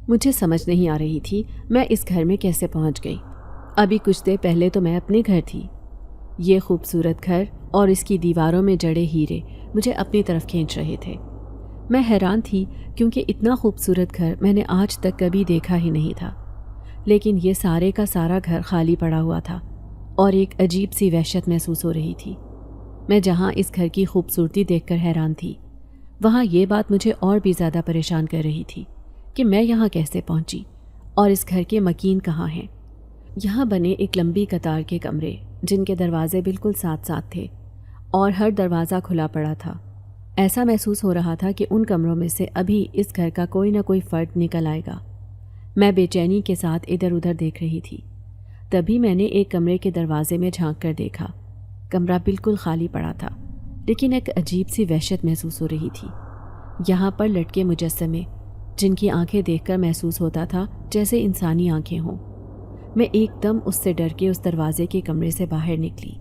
مجھے سمجھ نہیں آ رہی تھی میں اس گھر میں کیسے پہنچ گئی۔ ابھی کچھ دیر پہلے تو میں اپنے گھر تھی۔ یہ خوبصورت گھر اور اس کی دیواروں میں جڑے ہیرے مجھے اپنی طرف کھینچ رہے تھے۔ میں حیران تھی کیونکہ اتنا خوبصورت گھر میں نے آج تک کبھی دیکھا ہی نہیں تھا، لیکن یہ سارے کا سارا گھر خالی پڑا ہوا تھا اور ایک عجیب سی وحشت محسوس ہو رہی تھی۔ میں جہاں اس گھر کی خوبصورتی دیکھ کر حیران تھی، وہاں یہ بات مجھے اور بھی زیادہ پریشان کر رہی تھی کہ میں یہاں کیسے پہنچی اور اس گھر کے مکین کہاں ہیں۔ یہاں بنے ایک لمبی قطار کے کمرے جن کے دروازے بالکل ساتھ ساتھ تھے اور ہر دروازہ کھلا پڑا تھا۔ ایسا محسوس ہو رہا تھا کہ ان کمروں میں سے ابھی اس گھر کا کوئی نہ کوئی فرد نکل آئے گا۔ میں بے چینی کے ساتھ ادھر ادھر دیکھ رہی تھی۔ تبھی میں نے ایک کمرے کے دروازے میں جھانک کر دیکھا۔ کمرہ بالکل خالی پڑا تھا، لیکن ایک عجیب سی وحشت محسوس ہو رہی تھی۔ یہاں پر لٹکے مجسمے جن کی آنکھیں دیکھ کر محسوس ہوتا تھا جیسے انسانی آنکھیں ہوں۔ میں ایک دم اس سے ڈر کے اس دروازے کے کمرے سے باہر نکلی۔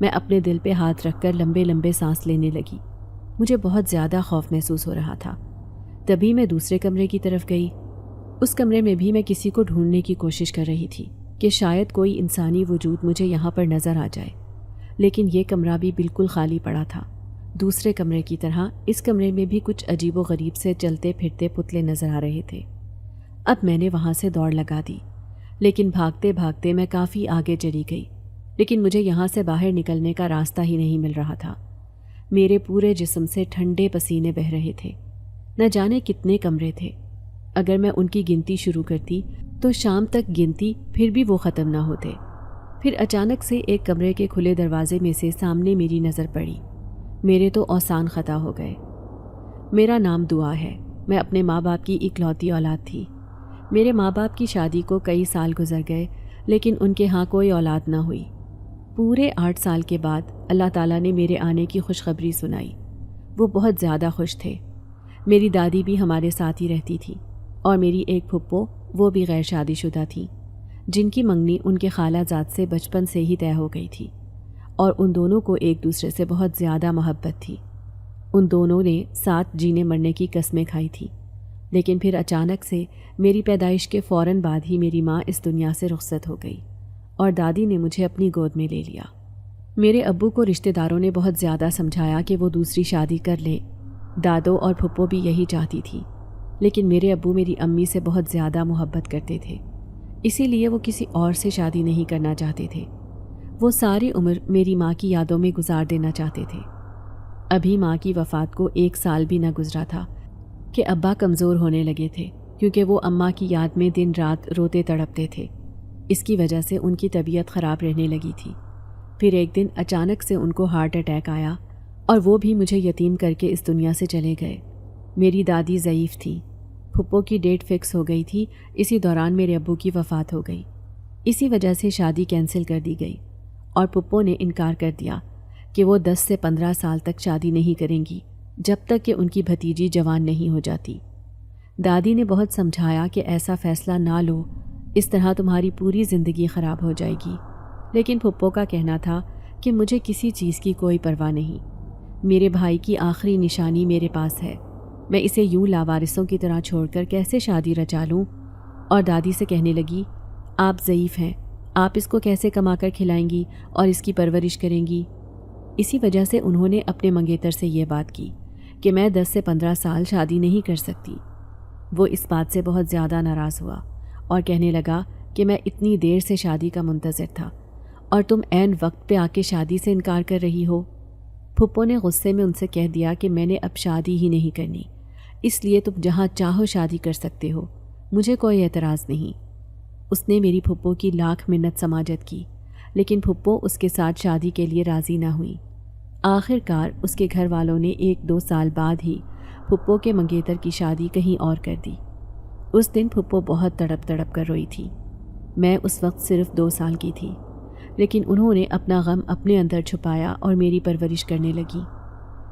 میں اپنے دل پہ ہاتھ رکھ کر لمبے لمبے سانس لینے لگی۔ مجھے بہت زیادہ خوف محسوس ہو رہا تھا۔ تبھی میں دوسرے کمرے کی طرف گئی۔ اس کمرے میں بھی میں کسی کو ڈھونڈنے کی کوشش کر رہی تھی کہ شاید کوئی انسانی وجود مجھے یہاں پر نظر آ جائے، لیکن یہ کمرہ بھی بالکل خالی پڑا تھا۔ دوسرے کمرے کی طرح اس کمرے میں بھی کچھ عجیب و غریب سے چلتے پھرتے پتلے نظر آ رہے تھے۔ اب میں نے وہاں سے دوڑ لگا دی، لیکن بھاگتے بھاگتے میں کافی آگے چلی گئی، لیکن مجھے یہاں سے باہر نکلنے کا راستہ ہی نہیں مل رہا تھا۔ میرے پورے جسم سے ٹھنڈے پسینے بہہ رہے تھے۔ نہ جانے کتنے کمرے تھے۔ اگر میں ان کی گنتی شروع کرتی تو شام تک گنتی پھر بھی وہ ختم نہ ہوتے۔ پھر اچانک سے ایک کمرے کے کھلے دروازے میں سے سامنے میری نظر پڑی۔ میرے تو اوسان خطا ہو گئے۔ میرا نام دعا ہے۔ میں اپنے ماں باپ کی اکلوتی اولاد تھی۔ میرے ماں باپ کی شادی کو کئی سال گزر گئے، لیکن ان کے ہاں کوئی اولاد نہ ہوئی۔ پورے 8 سال کے بعد اللہ تعالیٰ نے میرے آنے کی خوشخبری سنائی۔ وہ بہت زیادہ خوش تھے۔ میری دادی بھی ہمارے ساتھ ہی رہتی تھی اور میری ایک پھپھو، وہ بھی غیر شادی شدہ تھی، جن کی منگنی ان کے خالہ زاد سے بچپن سے ہی طے ہو گئی تھی اور ان دونوں کو ایک دوسرے سے بہت زیادہ محبت تھی۔ ان دونوں نے ساتھ جینے مرنے کی قسمیں کھائی تھی، لیکن پھر اچانک سے میری پیدائش کے فوراً بعد ہی میری ماں اس دنیا سے رخصت ہو گئی اور دادی نے مجھے اپنی گود میں لے لیا۔ میرے ابو کو رشتہ داروں نے بہت زیادہ سمجھایا کہ وہ دوسری شادی کر لے۔ دادو اور پھپھو بھی یہی چاہتی تھی، لیکن میرے ابو میری امی سے بہت زیادہ محبت کرتے تھے، اسی لیے وہ کسی اور سے شادی نہیں کرنا چاہتے تھے۔ وہ ساری عمر میری ماں کی یادوں میں گزار دینا چاہتے تھے۔ ابھی ماں کی وفات کو 1 سال بھی نہ گزرا تھا کہ ابا کمزور ہونے لگے تھے، کیونکہ وہ اماں کی یاد میں دن رات روتے تڑپتے تھے۔ اس کی وجہ سے ان کی طبیعت خراب رہنے لگی تھی۔ پھر ایک دن اچانک سے ان کو ہارٹ اٹیک آیا اور وہ بھی مجھے یتیم کر کے اس دنیا سے چلے گئے۔ میری دادی ضعیف تھی۔ پھپھو کی ڈیٹ فکس ہو گئی تھی، اسی دوران میرے ابو کی وفات ہو گئی۔ اسی وجہ سے شادی کینسل کر دی گئی اور پھپھو نے انکار کر دیا کہ وہ 10 سے 15 سال تک شادی نہیں کریں گی جب تک کہ ان کی بھتیجی جوان نہیں ہو جاتی۔ دادی نے بہت سمجھایا کہ ایسا فیصلہ نہ لو، اس طرح تمہاری پوری زندگی خراب ہو جائے گی، لیکن پھپھو کا کہنا تھا کہ مجھے کسی چیز کی کوئی پرواہ نہیں۔ میرے بھائی کی آخری نشانی میرے پاس ہے، میں اسے یوں لاوارثوں کی طرح چھوڑ کر کیسے شادی رچا لوں؟ اور دادی سے کہنے لگی، آپ ضعیف ہیں، آپ اس کو کیسے کما کر کھلائیں گی اور اس کی پرورش کریں گی؟ اسی وجہ سے انہوں نے اپنے منگیتر سے یہ بات کی کہ میں 10 سے 15 سال شادی نہیں کر سکتی۔ وہ اس بات سے بہت زیادہ ناراض ہوا اور کہنے لگا کہ میں اتنی دیر سے شادی کا منتظر تھا اور تم عین وقت پہ آ کے شادی سے انکار کر رہی ہو۔ پھپھو نے غصے میں ان سے کہہ دیا کہ میں نے اب شادی ہی نہیں کرنی، اس لیے تم جہاں چاہو شادی کر سکتے ہو، مجھے کوئی اعتراض نہیں۔ اس نے میری پھپھو کی لاکھ منت سماجت کی، لیکن پھپھو اس کے ساتھ شادی کے لیے راضی نہ ہوئی۔ آخر کار اس کے گھر والوں نے 1-2 سال بعد ہی پھپھو کے منگیتر کی شادی کہیں اور کر دی۔ اس دن پھپھو بہت تڑپ تڑپ کر روئی تھی۔ میں اس وقت صرف 2 سال کی تھی، لیکن انہوں نے اپنا غم اپنے اندر چھپایا اور میری پرورش کرنے لگی۔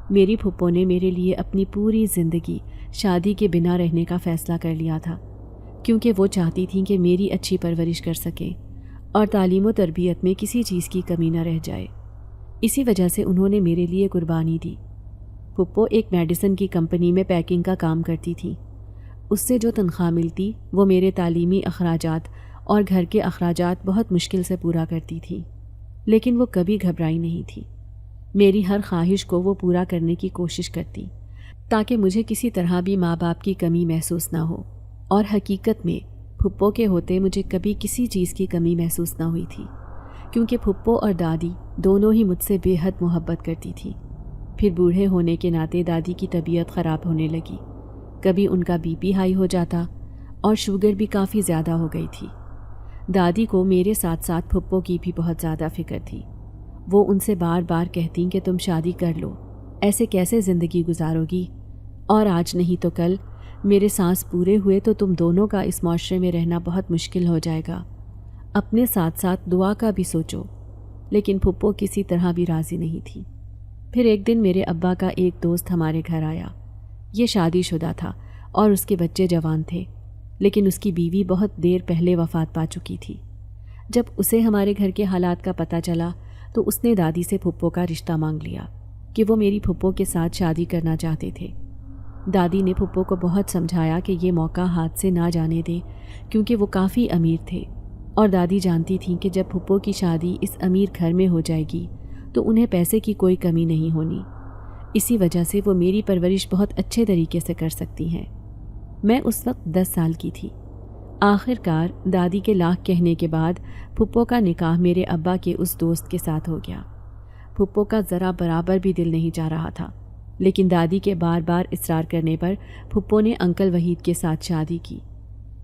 میری پھپھو نے میرے لیے اپنی پوری زندگی شادی کے بنا رہنے کا فیصلہ کر لیا تھا، کیونکہ وہ چاہتی تھیں کہ میری اچھی پرورش کر سکیں اور تعلیم و تربیت میں کسی چیز کی کمی نہ رہ جائے۔ اسی وجہ سے انہوں نے میرے لیے قربانی دی۔ پھپھو ایک میڈیسن کی کمپنی میں پیکنگ کا کام کرتی تھی۔ اس سے جو تنخواہ ملتی وہ میرے تعلیمی اخراجات اور گھر کے اخراجات بہت مشکل سے پورا کرتی تھی، لیکن وہ کبھی گھبرائی نہیں تھی۔ میری ہر خواہش کو وہ پورا کرنے کی کوشش کرتی تاکہ مجھے کسی طرح بھی ماں باپ کی کمی محسوس نہ ہو، اور حقیقت میں پھپھو کے ہوتے مجھے کبھی کسی چیز کی کمی محسوس نہ ہوئی تھی، کیونکہ پھپھو اور دادی دونوں ہی مجھ سے بے حد محبت کرتی تھی۔ پھر بوڑھے ہونے کے ناطے دادی کی طبیعت خراب ہونے لگی، کبھی ان کا بی پی ہائی ہو جاتا اور شوگر بھی کافی زیادہ ہو گئی تھی۔ دادی کو میرے ساتھ ساتھ پھپھو کی بھی بہت زیادہ فکر تھی۔ وہ ان سے بار بار کہتیں کہ تم شادی کر لو، ایسے کیسے زندگی گزارو گی، اور آج نہیں تو کل میرے سانس پورے ہوئے تو تم دونوں کا اس معاشرے میں رہنا بہت مشکل ہو جائے گا، اپنے ساتھ ساتھ دعا کا بھی سوچو۔ لیکن پھپھو کسی طرح بھی راضی نہیں تھی۔ پھر ایک دن میرے ابا کا ایک دوست ہمارے گھر آیا۔ یہ شادی شدہ تھا اور اس کے بچے جوان تھے، لیکن اس کی بیوی بہت دیر پہلے وفات پا چکی تھی۔ جب اسے ہمارے گھر کے حالات کا پتہ چلا تو اس نے دادی سے پھپھو کا رشتہ مانگ لیا کہ وہ میری پھپھو کے ساتھ شادی کرنا چاہتے تھے۔ دادی نے پھپھو کو بہت سمجھایا کہ یہ موقع ہاتھ سے نہ جانے دے، کیونکہ وہ کافی امیر تھے، اور دادی جانتی تھیں کہ جب پھپھو کی شادی اس امیر گھر میں ہو جائے گی تو انہیں پیسے کی کوئی کمی نہیں ہونی، اسی وجہ سے وہ میری پرورش بہت اچھے طریقے سے کر سکتی ہیں۔ میں اس وقت 10 سال کی تھی۔ آخر کار دادی کے لاکھ کہنے کے بعد پھپھو کا نکاح میرے ابا کے اس دوست کے ساتھ ہو گیا۔ پھپھو کا ذرا برابر بھی دل نہیں چاہ رہا تھا، لیکن دادی کے بار بار اصرار کرنے پر پھپھو نے انکل وحید کے ساتھ شادی کی۔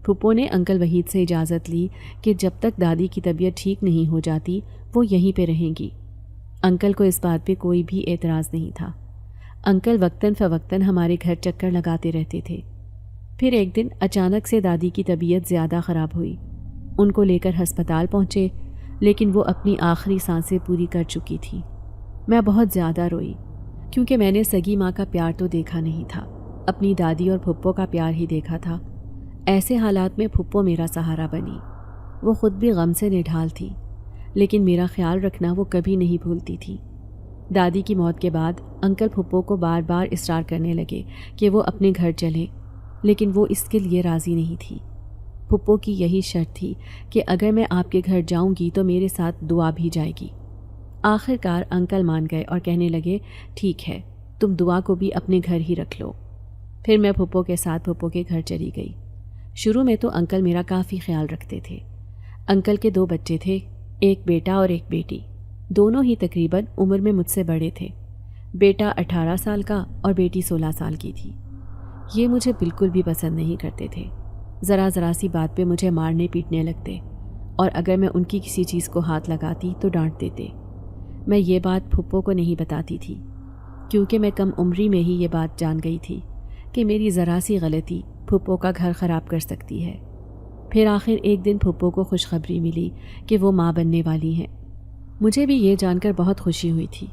پھپھو نے انکل وحید سے اجازت لی کہ جب تک دادی کی طبیعت ٹھیک نہیں ہو جاتی وہ یہیں پہ رہیں گی۔ انکل کو اس بات پہ کوئی بھی اعتراض نہیں تھا۔ انکل وقتاً فوقتاً ہمارے گھر چکر لگاتے رہتے تھے۔ پھر ایک دن اچانک سے دادی کی طبیعت زیادہ خراب ہوئی۔ ان کو لے کر ہسپتال پہنچے، لیکن وہ اپنی آخری سانسیں پوری کر چکی تھی۔ میں بہت زیادہ روئی، کیونکہ میں نے سگی ماں کا پیار تو دیکھا نہیں تھا، اپنی دادی اور پھپھو کا پیار ہی دیکھا تھا۔ ایسے حالات میں پھپھو میرا سہارا بنی۔ وہ خود بھی غم سے نڈھال تھی، لیکن میرا خیال رکھنا وہ کبھی نہیں بھولتی تھی۔ دادی کی موت کے بعد انکل پھپھو کو بار بار اصرار کرنے لگے کہ وہ اپنے گھر چلیں، لیکن وہ اس کے لیے راضی نہیں تھی۔ پھپھو کی یہی شرط تھی کہ اگر میں آپ کے گھر جاؤں گی تو میرے ساتھ دعا بھی جائے گی۔ آخر کار انکل مان گئے اور کہنے لگے ٹھیک ہے، تم دعا کو بھی اپنے گھر ہی رکھ لو۔ پھر میں پھپھو کے ساتھ پھپھو کے گھر چلی گئی۔ شروع میں تو انکل میرا کافی خیال رکھتے تھے۔ انکل کے 2 بچے تھے، ایک بیٹا اور ایک بیٹی، دونوں ہی تقریباً عمر میں مجھ سے بڑے تھے۔ بیٹا 18 سال کا اور بیٹی 16 سال کی تھی۔ یہ مجھے بالکل بھی پسند نہیں کرتے تھے، ذرا سی بات پہ مجھے مارنے پیٹنے لگتے، اور اگر میں ان کی کسی چیز کو ہاتھ لگاتی تو ڈانٹ دیتے۔ میں یہ بات پھپھو کو نہیں بتاتی تھی، کیونکہ میں کم عمری میں ہی یہ بات جان گئی تھی کہ میری ذرا سی غلطی پھپھو کا گھر خراب کر سکتی ہے۔ پھر آخر ایک دن پھپھو کو خوشخبری ملی کہ وہ ماں بننے والی ہیں۔ مجھے بھی یہ جان کر بہت خوشی ہوئی تھی۔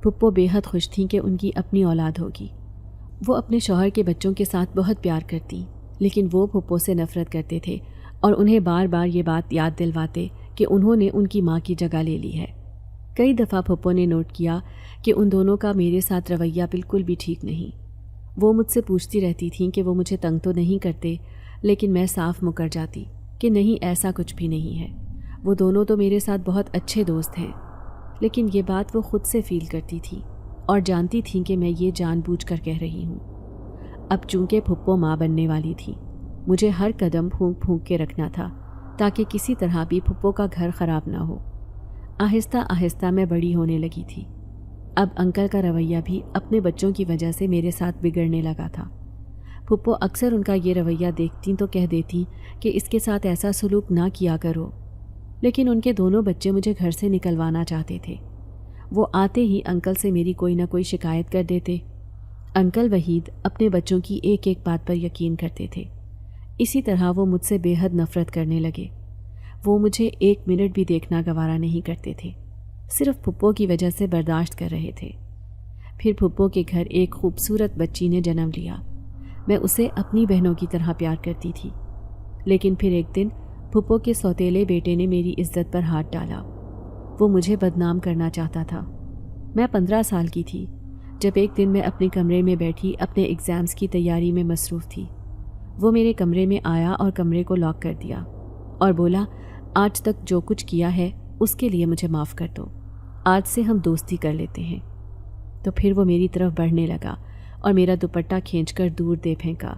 پھپھو بے حد خوش تھیں کہ ان کی اپنی اولاد ہوگی۔ وہ اپنے شوہر کے بچوں کے ساتھ بہت پیار کرتی، لیکن وہ پھپھو سے نفرت کرتے تھے اور انہیں بار بار یہ بات یاد دلواتے کہ انہوں نے ان کی ماں کی جگہ لے لی ہے۔ کئی دفعہ پھپھو نے نوٹ کیا کہ ان دونوں کا میرے ساتھ رویہ بالکل بھی ٹھیک نہیں۔ وہ مجھ سے پوچھتی رہتی تھیں کہ وہ مجھے تنگ تو نہیں کرتے، لیکن میں صاف مکر جاتی کہ نہیں، ایسا کچھ بھی نہیں ہے، وہ دونوں تو میرے ساتھ بہت اچھے دوست ہیں۔ لیکن یہ بات وہ خود سے فیل کرتی تھی اور جانتی تھیں کہ میں یہ جان بوجھ کر کہہ رہی ہوں۔ اب چونکہ پھپھو ماں بننے والی تھی، مجھے ہر قدم پھونک پھونک کے رکھنا تھا تاکہ کسی طرح بھی پھپھو کا گھر خراب نہ ہو۔ آہستہ آہستہ میں بڑی ہونے لگی تھی۔ اب انکل کا رویہ بھی اپنے بچوں کی وجہ سے میرے ساتھ بگڑنے لگا تھا۔ پھپھو اکثر ان کا یہ رویہ دیکھتیں تو کہہ دیتی کہ اس کے ساتھ ایسا سلوک نہ کیا کرو، لیکن ان کے دونوں بچے مجھے گھر سے نکلوانا چاہتے تھے۔ وہ آتے ہی انکل سے میری کوئی نہ کوئی شکایت کر دیتے۔ انکل وحید اپنے بچوں کی ایک ایک بات پر یقین کرتے تھے۔ اسی طرح وہ مجھ سے بے حد نفرت کرنے لگے۔ وہ مجھے 1 منٹ بھی دیکھنا گوارا نہیں کرتے تھے، صرف پھپھو کی وجہ سے برداشت کر رہے تھے۔ پھر پھپھو کے گھر ایک خوبصورت بچی نے جنم لیا۔ میں اسے اپنی بہنوں کی طرح پیار کرتی تھی، لیکن پھر ایک دن پھپھو کے سوتیلے بیٹے نے میری عزت پر ہاتھ ڈالا۔ وہ مجھے بدنام کرنا چاہتا تھا۔ میں 15 سال کی تھی جب ایک دن میں اپنے کمرے میں بیٹھی اپنے ایگزامز کی تیاری میں مصروف تھی۔ وہ میرے کمرے میں آیا اور کمرے کو لاک کر دیا اور بولا آج تک جو کچھ کیا ہے اس کے لیے مجھے معاف کر دو، آج سے ہم دوستی کر لیتے ہیں۔ تو پھر وہ میری طرف بڑھنے لگا اور میرا دوپٹہ کھینچ کر دور دے پھینکا۔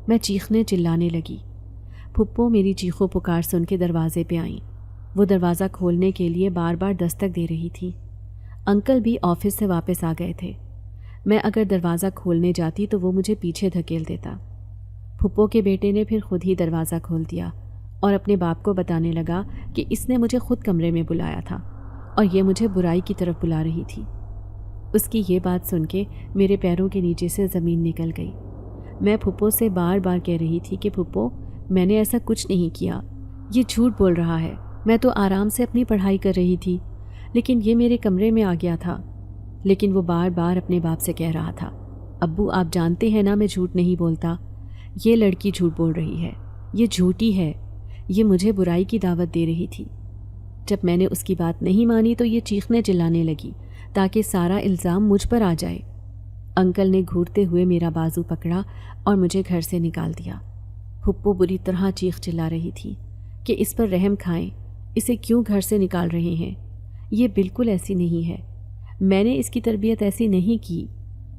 میں چیخنے چلانے لگی۔ پھپھو میری چیخو پکار سن کے دروازے پہ آئیں۔ وہ دروازہ کھولنے کے لیے بار بار دستک دے رہی تھی۔ انکل بھی آفس سے واپس آ گئے تھے۔ میں اگر دروازہ کھولنے جاتی تو وہ مجھے پیچھے دھکیل دیتا۔ پھپھو کے بیٹے نے پھر خود ہی دروازہ کھول دیا اور اپنے باپ کو بتانے لگا کہ اس نے مجھے خود کمرے میں بلایا تھا اور یہ مجھے برائی کی طرف بلا رہی تھی۔ اس کی یہ بات سن کے میرے پیروں کے نیچے سے زمین نکل گئی۔ میں پھپھو سے بار بار کہہ رہی تھی کہ پھپھو میں نے ایسا کچھ نہیں کیا، یہ جھوٹ بول رہا ہے، میں تو آرام سے اپنی پڑھائی کر رہی تھی، لیکن یہ میرے کمرے میں آ گیا تھا۔ لیکن وہ بار بار اپنے باپ سے کہہ رہا تھا ابو آپ جانتے ہیں نا میں جھوٹ نہیں بولتا، یہ لڑکی جھوٹ بول رہی ہے، یہ جھوٹی ہے، یہ مجھے برائی کی دعوت دے رہی تھی۔ جب میں نے اس کی بات نہیں مانی تو یہ چیخنے چلانے لگی تاکہ سارا الزام مجھ پر آ جائے۔ انکل نے گھورتے ہوئے میرا بازو پکڑا اور مجھے گھر سے نکال دیا۔ پھپھو بری طرح چیخ چلا رہی تھی کہ اس پر رحم کھائیں، اسے کیوں گھر سے نکال رہے ہیں، یہ بالکل ایسی نہیں ہے، میں نے اس کی تربیت ایسی نہیں کی۔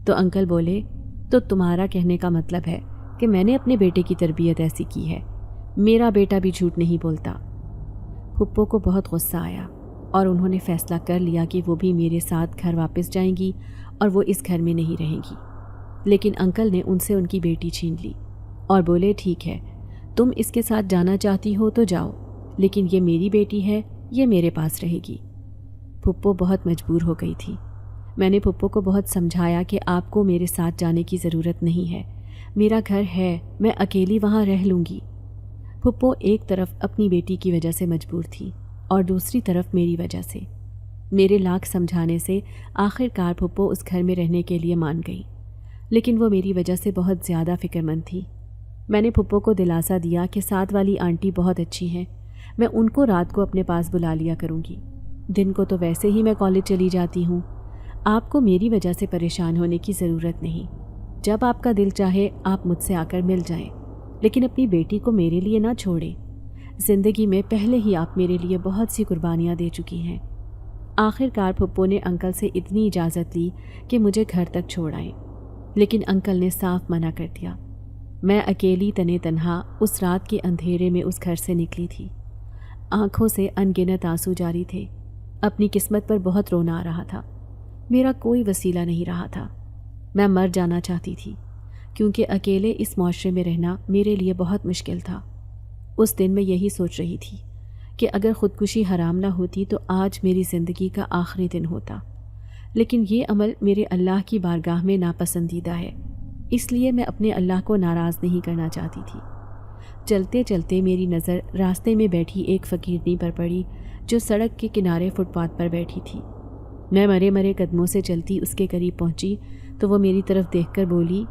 تو انکل بولے تو تمہارا کہنے کا مطلب ہے کہ میں نے اپنے بیٹے کی تربیت ایسی کی ہے، میرا بیٹا بھی جھوٹ نہیں بولتا۔ پھپھو کو بہت غصہ آیا اور انہوں نے فیصلہ کر لیا کہ وہ بھی میرے ساتھ گھر واپس جائیں گی اور وہ اس گھر میں نہیں رہیں گی۔ لیکن انکل نے ان سے ان کی بیٹی چھین لی اور بولے ٹھیک ہے تم اس کے ساتھ جانا چاہتی ہو تو جاؤ، لیکن یہ میری بیٹی ہے، یہ میرے پاس رہے گی۔ پھپھو بہت مجبور ہو گئی تھی۔ میں نے پھپھو کو بہت سمجھایا کہ آپ کو میرے ساتھ جانے کی ضرورت نہیں ہے، میرا گھر ہے، میں اکیلی وہاں رہ لوں گی۔ پھپھو ایک طرف اپنی بیٹی کی وجہ سے مجبور تھی اور دوسری طرف میری وجہ سے۔ میرے لاکھ سمجھانے سے آخر کار پھپھو اس گھر میں رہنے کے لیے مان گئی، لیکن وہ میری وجہ سے بہت زیادہ فکر مند تھی۔ میں نے پھپھو کو دلاسا دیا کہ ساتھ والی آنٹی بہت اچھی ہیں، میں ان کو رات کو اپنے پاس بلا لیا کروں گی، دن کو تو ویسے ہی میں کالج چلی جاتی ہوں، آپ کو میری وجہ سے پریشان ہونے کی ضرورت نہیں، جب آپ کا دل چاہے آپ مجھ سے آ کر مل جائیں، لیکن اپنی بیٹی کو میرے لیے نہ چھوڑیں، زندگی میں پہلے ہی آپ میرے لیے بہت سی قربانیاں دے چکی ہیں۔ آخر کار پھپھو نے انکل سے اتنی اجازت لی کہ مجھے گھر تک چھوڑ آئیں، لیکن انکل نے صاف منع کر دیا۔ میں اکیلی تنے تنہا اس رات کے اندھیرے میں اس گھر سے نکلی تھی۔ آنکھوں سے ان گنت آنسو جاری تھے، اپنی قسمت پر بہت رونا آ رہا تھا، میرا کوئی وسیلہ نہیں رہا تھا، میں مر جانا چاہتی تھی، کیونکہ اکیلے اس معاشرے میں رہنا میرے لیے بہت مشکل تھا۔ اس دن میں یہی سوچ رہی تھی کہ اگر خودکشی حرام نہ ہوتی تو آج میری زندگی کا آخری دن ہوتا، لیکن یہ عمل میرے اللہ کی بارگاہ میں ناپسندیدہ ہے، اس لیے میں اپنے اللہ کو ناراض نہیں کرنا چاہتی تھی۔ چلتے چلتے میری نظر راستے میں بیٹھی ایک فقیرنی پر پڑی جو سڑک کے کنارے فٹ پاتھ پر بیٹھی تھی۔ میں مرے مرے قدموں سے چلتی اس کے قریب پہنچی تو وہ میری طرف دیکھ کر بولی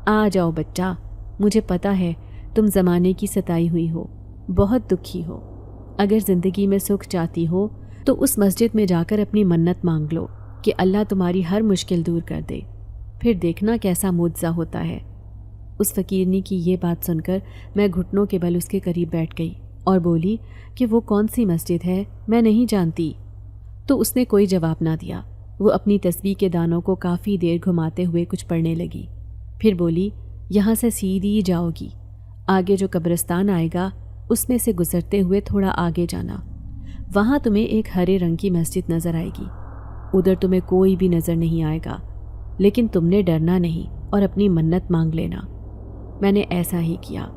آ جاؤ بچہ، مجھے پتہ ہے تم زمانے کی ستائی ہوئی ہو، بہت دکھی ہو، اگر زندگی میں سکھ چاہتی ہو تو اس مسجد میں جا کر اپنی منت مانگ لو کہ اللہ تمہاری ہر مشکل دور کر دے، پھر دیکھنا کیسا معجزہ ہوتا ہے۔ اس فقیرنی کی یہ بات سن کر میں گھٹنوں کے بل اس کے قریب بیٹھ گئی اور بولی کہ وہ کون سی مسجد ہے، میں نہیں جانتی۔ تو اس نے کوئی جواب نہ دیا، وہ اپنی تسبیح کے دانوں کو کافی دیر گھماتے ہوئے کچھ پڑھنے لگی، پھر بولی یہاں سے سیدھی جاؤ گی، آگے جو قبرستان آئے گا اس میں سے گزرتے ہوئے تھوڑا آگے جانا، وہاں تمہیں ایک ہرے رنگ کی مسجد نظر آئے گی، ادھر تمہیں کوئی بھی نظر نہیں آئے گا، لیکن تم نے ڈرنا نہیں اور اپنی منت مانگ لینا۔ میں نے ایسا ہی کیا،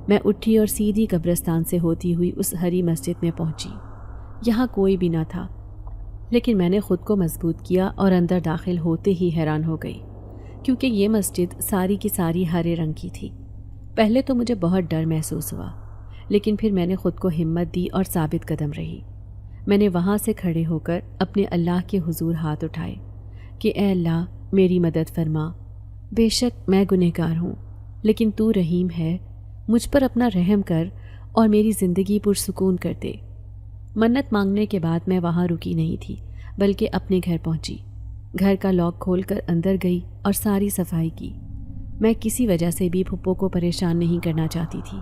میں اٹھی اور سیدھی قبرستان سے ہوتی ہوئی اس ہری مسجد میں پہنچی۔ یہاں کوئی بھی نہ تھا، لیکن میں نے خود کو مضبوط کیا اور اندر داخل ہوتے ہی حیران ہو گئی، کیونکہ یہ مسجد ساری کی ساری ہرے رنگ کی تھی۔ پہلے تو مجھے بہت ڈر محسوس ہوا، لیکن پھر میں نے خود کو ہمت دی اور ثابت قدم رہی۔ میں نے وہاں سے کھڑے ہو کر اپنے اللہ کے حضور ہاتھ اٹھائے کہ اے اللہ میری مدد فرما، بے شک میں گنہگار ہوں، لیکن تو رحیم ہے، مجھ پر اپنا رحم کر اور میری زندگی پرسکون کر دے۔ منت مانگنے کے بعد میں وہاں رکی نہیں تھی، بلکہ اپنے گھر پہنچی، گھر کا لاک کھول کر اندر گئی اور ساری صفائی کی۔ میں کسی وجہ سے بھی پھپھو کو پریشان نہیں کرنا چاہتی تھی۔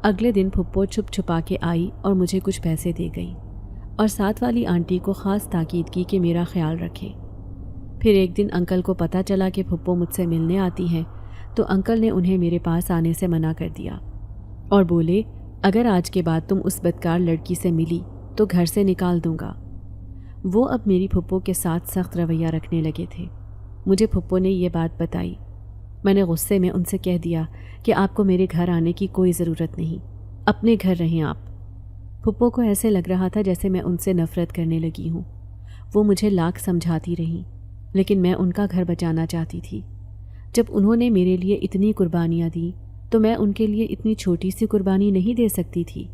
اگلے دن پھپھو چھپ چھپا کے آئی اور مجھے کچھ پیسے دے گئی اور ساتھ والی آنٹی کو خاص تاکید کی کہ میرا خیال رکھے۔ پھر ایک دن انکل کو پتہ چلا کہ پھپھو مجھ سے ملنے آتی ہیں تو انکل نے انہیں میرے پاس آنے سے منع کر دیا اور بولے اگر آج کے بعد تم اس بدکار لڑکی سے ملی تو گھر سے نکال دوں گا۔ وہ اب میری پھپھو کے ساتھ سخت رویہ رکھنے لگے تھے۔ مجھے پھپھو نے یہ بات بتائی۔ میں نے غصے میں ان سے کہہ دیا کہ آپ کو میرے گھر آنے کی کوئی ضرورت نہیں، اپنے گھر رہیں آپ۔ پھپھو کو ایسے لگ رہا تھا جیسے میں ان سے نفرت کرنے لگی ہوں۔ وہ مجھے لاکھ سمجھاتی رہیں لیکن میں ان کا گھر بچانا چاہتی تھی۔ جب انہوں نے میرے لیے اتنی قربانیاں دیں تو میں ان کے لیے اتنی چھوٹی سی قربانی نہیں دے سکتی تھی۔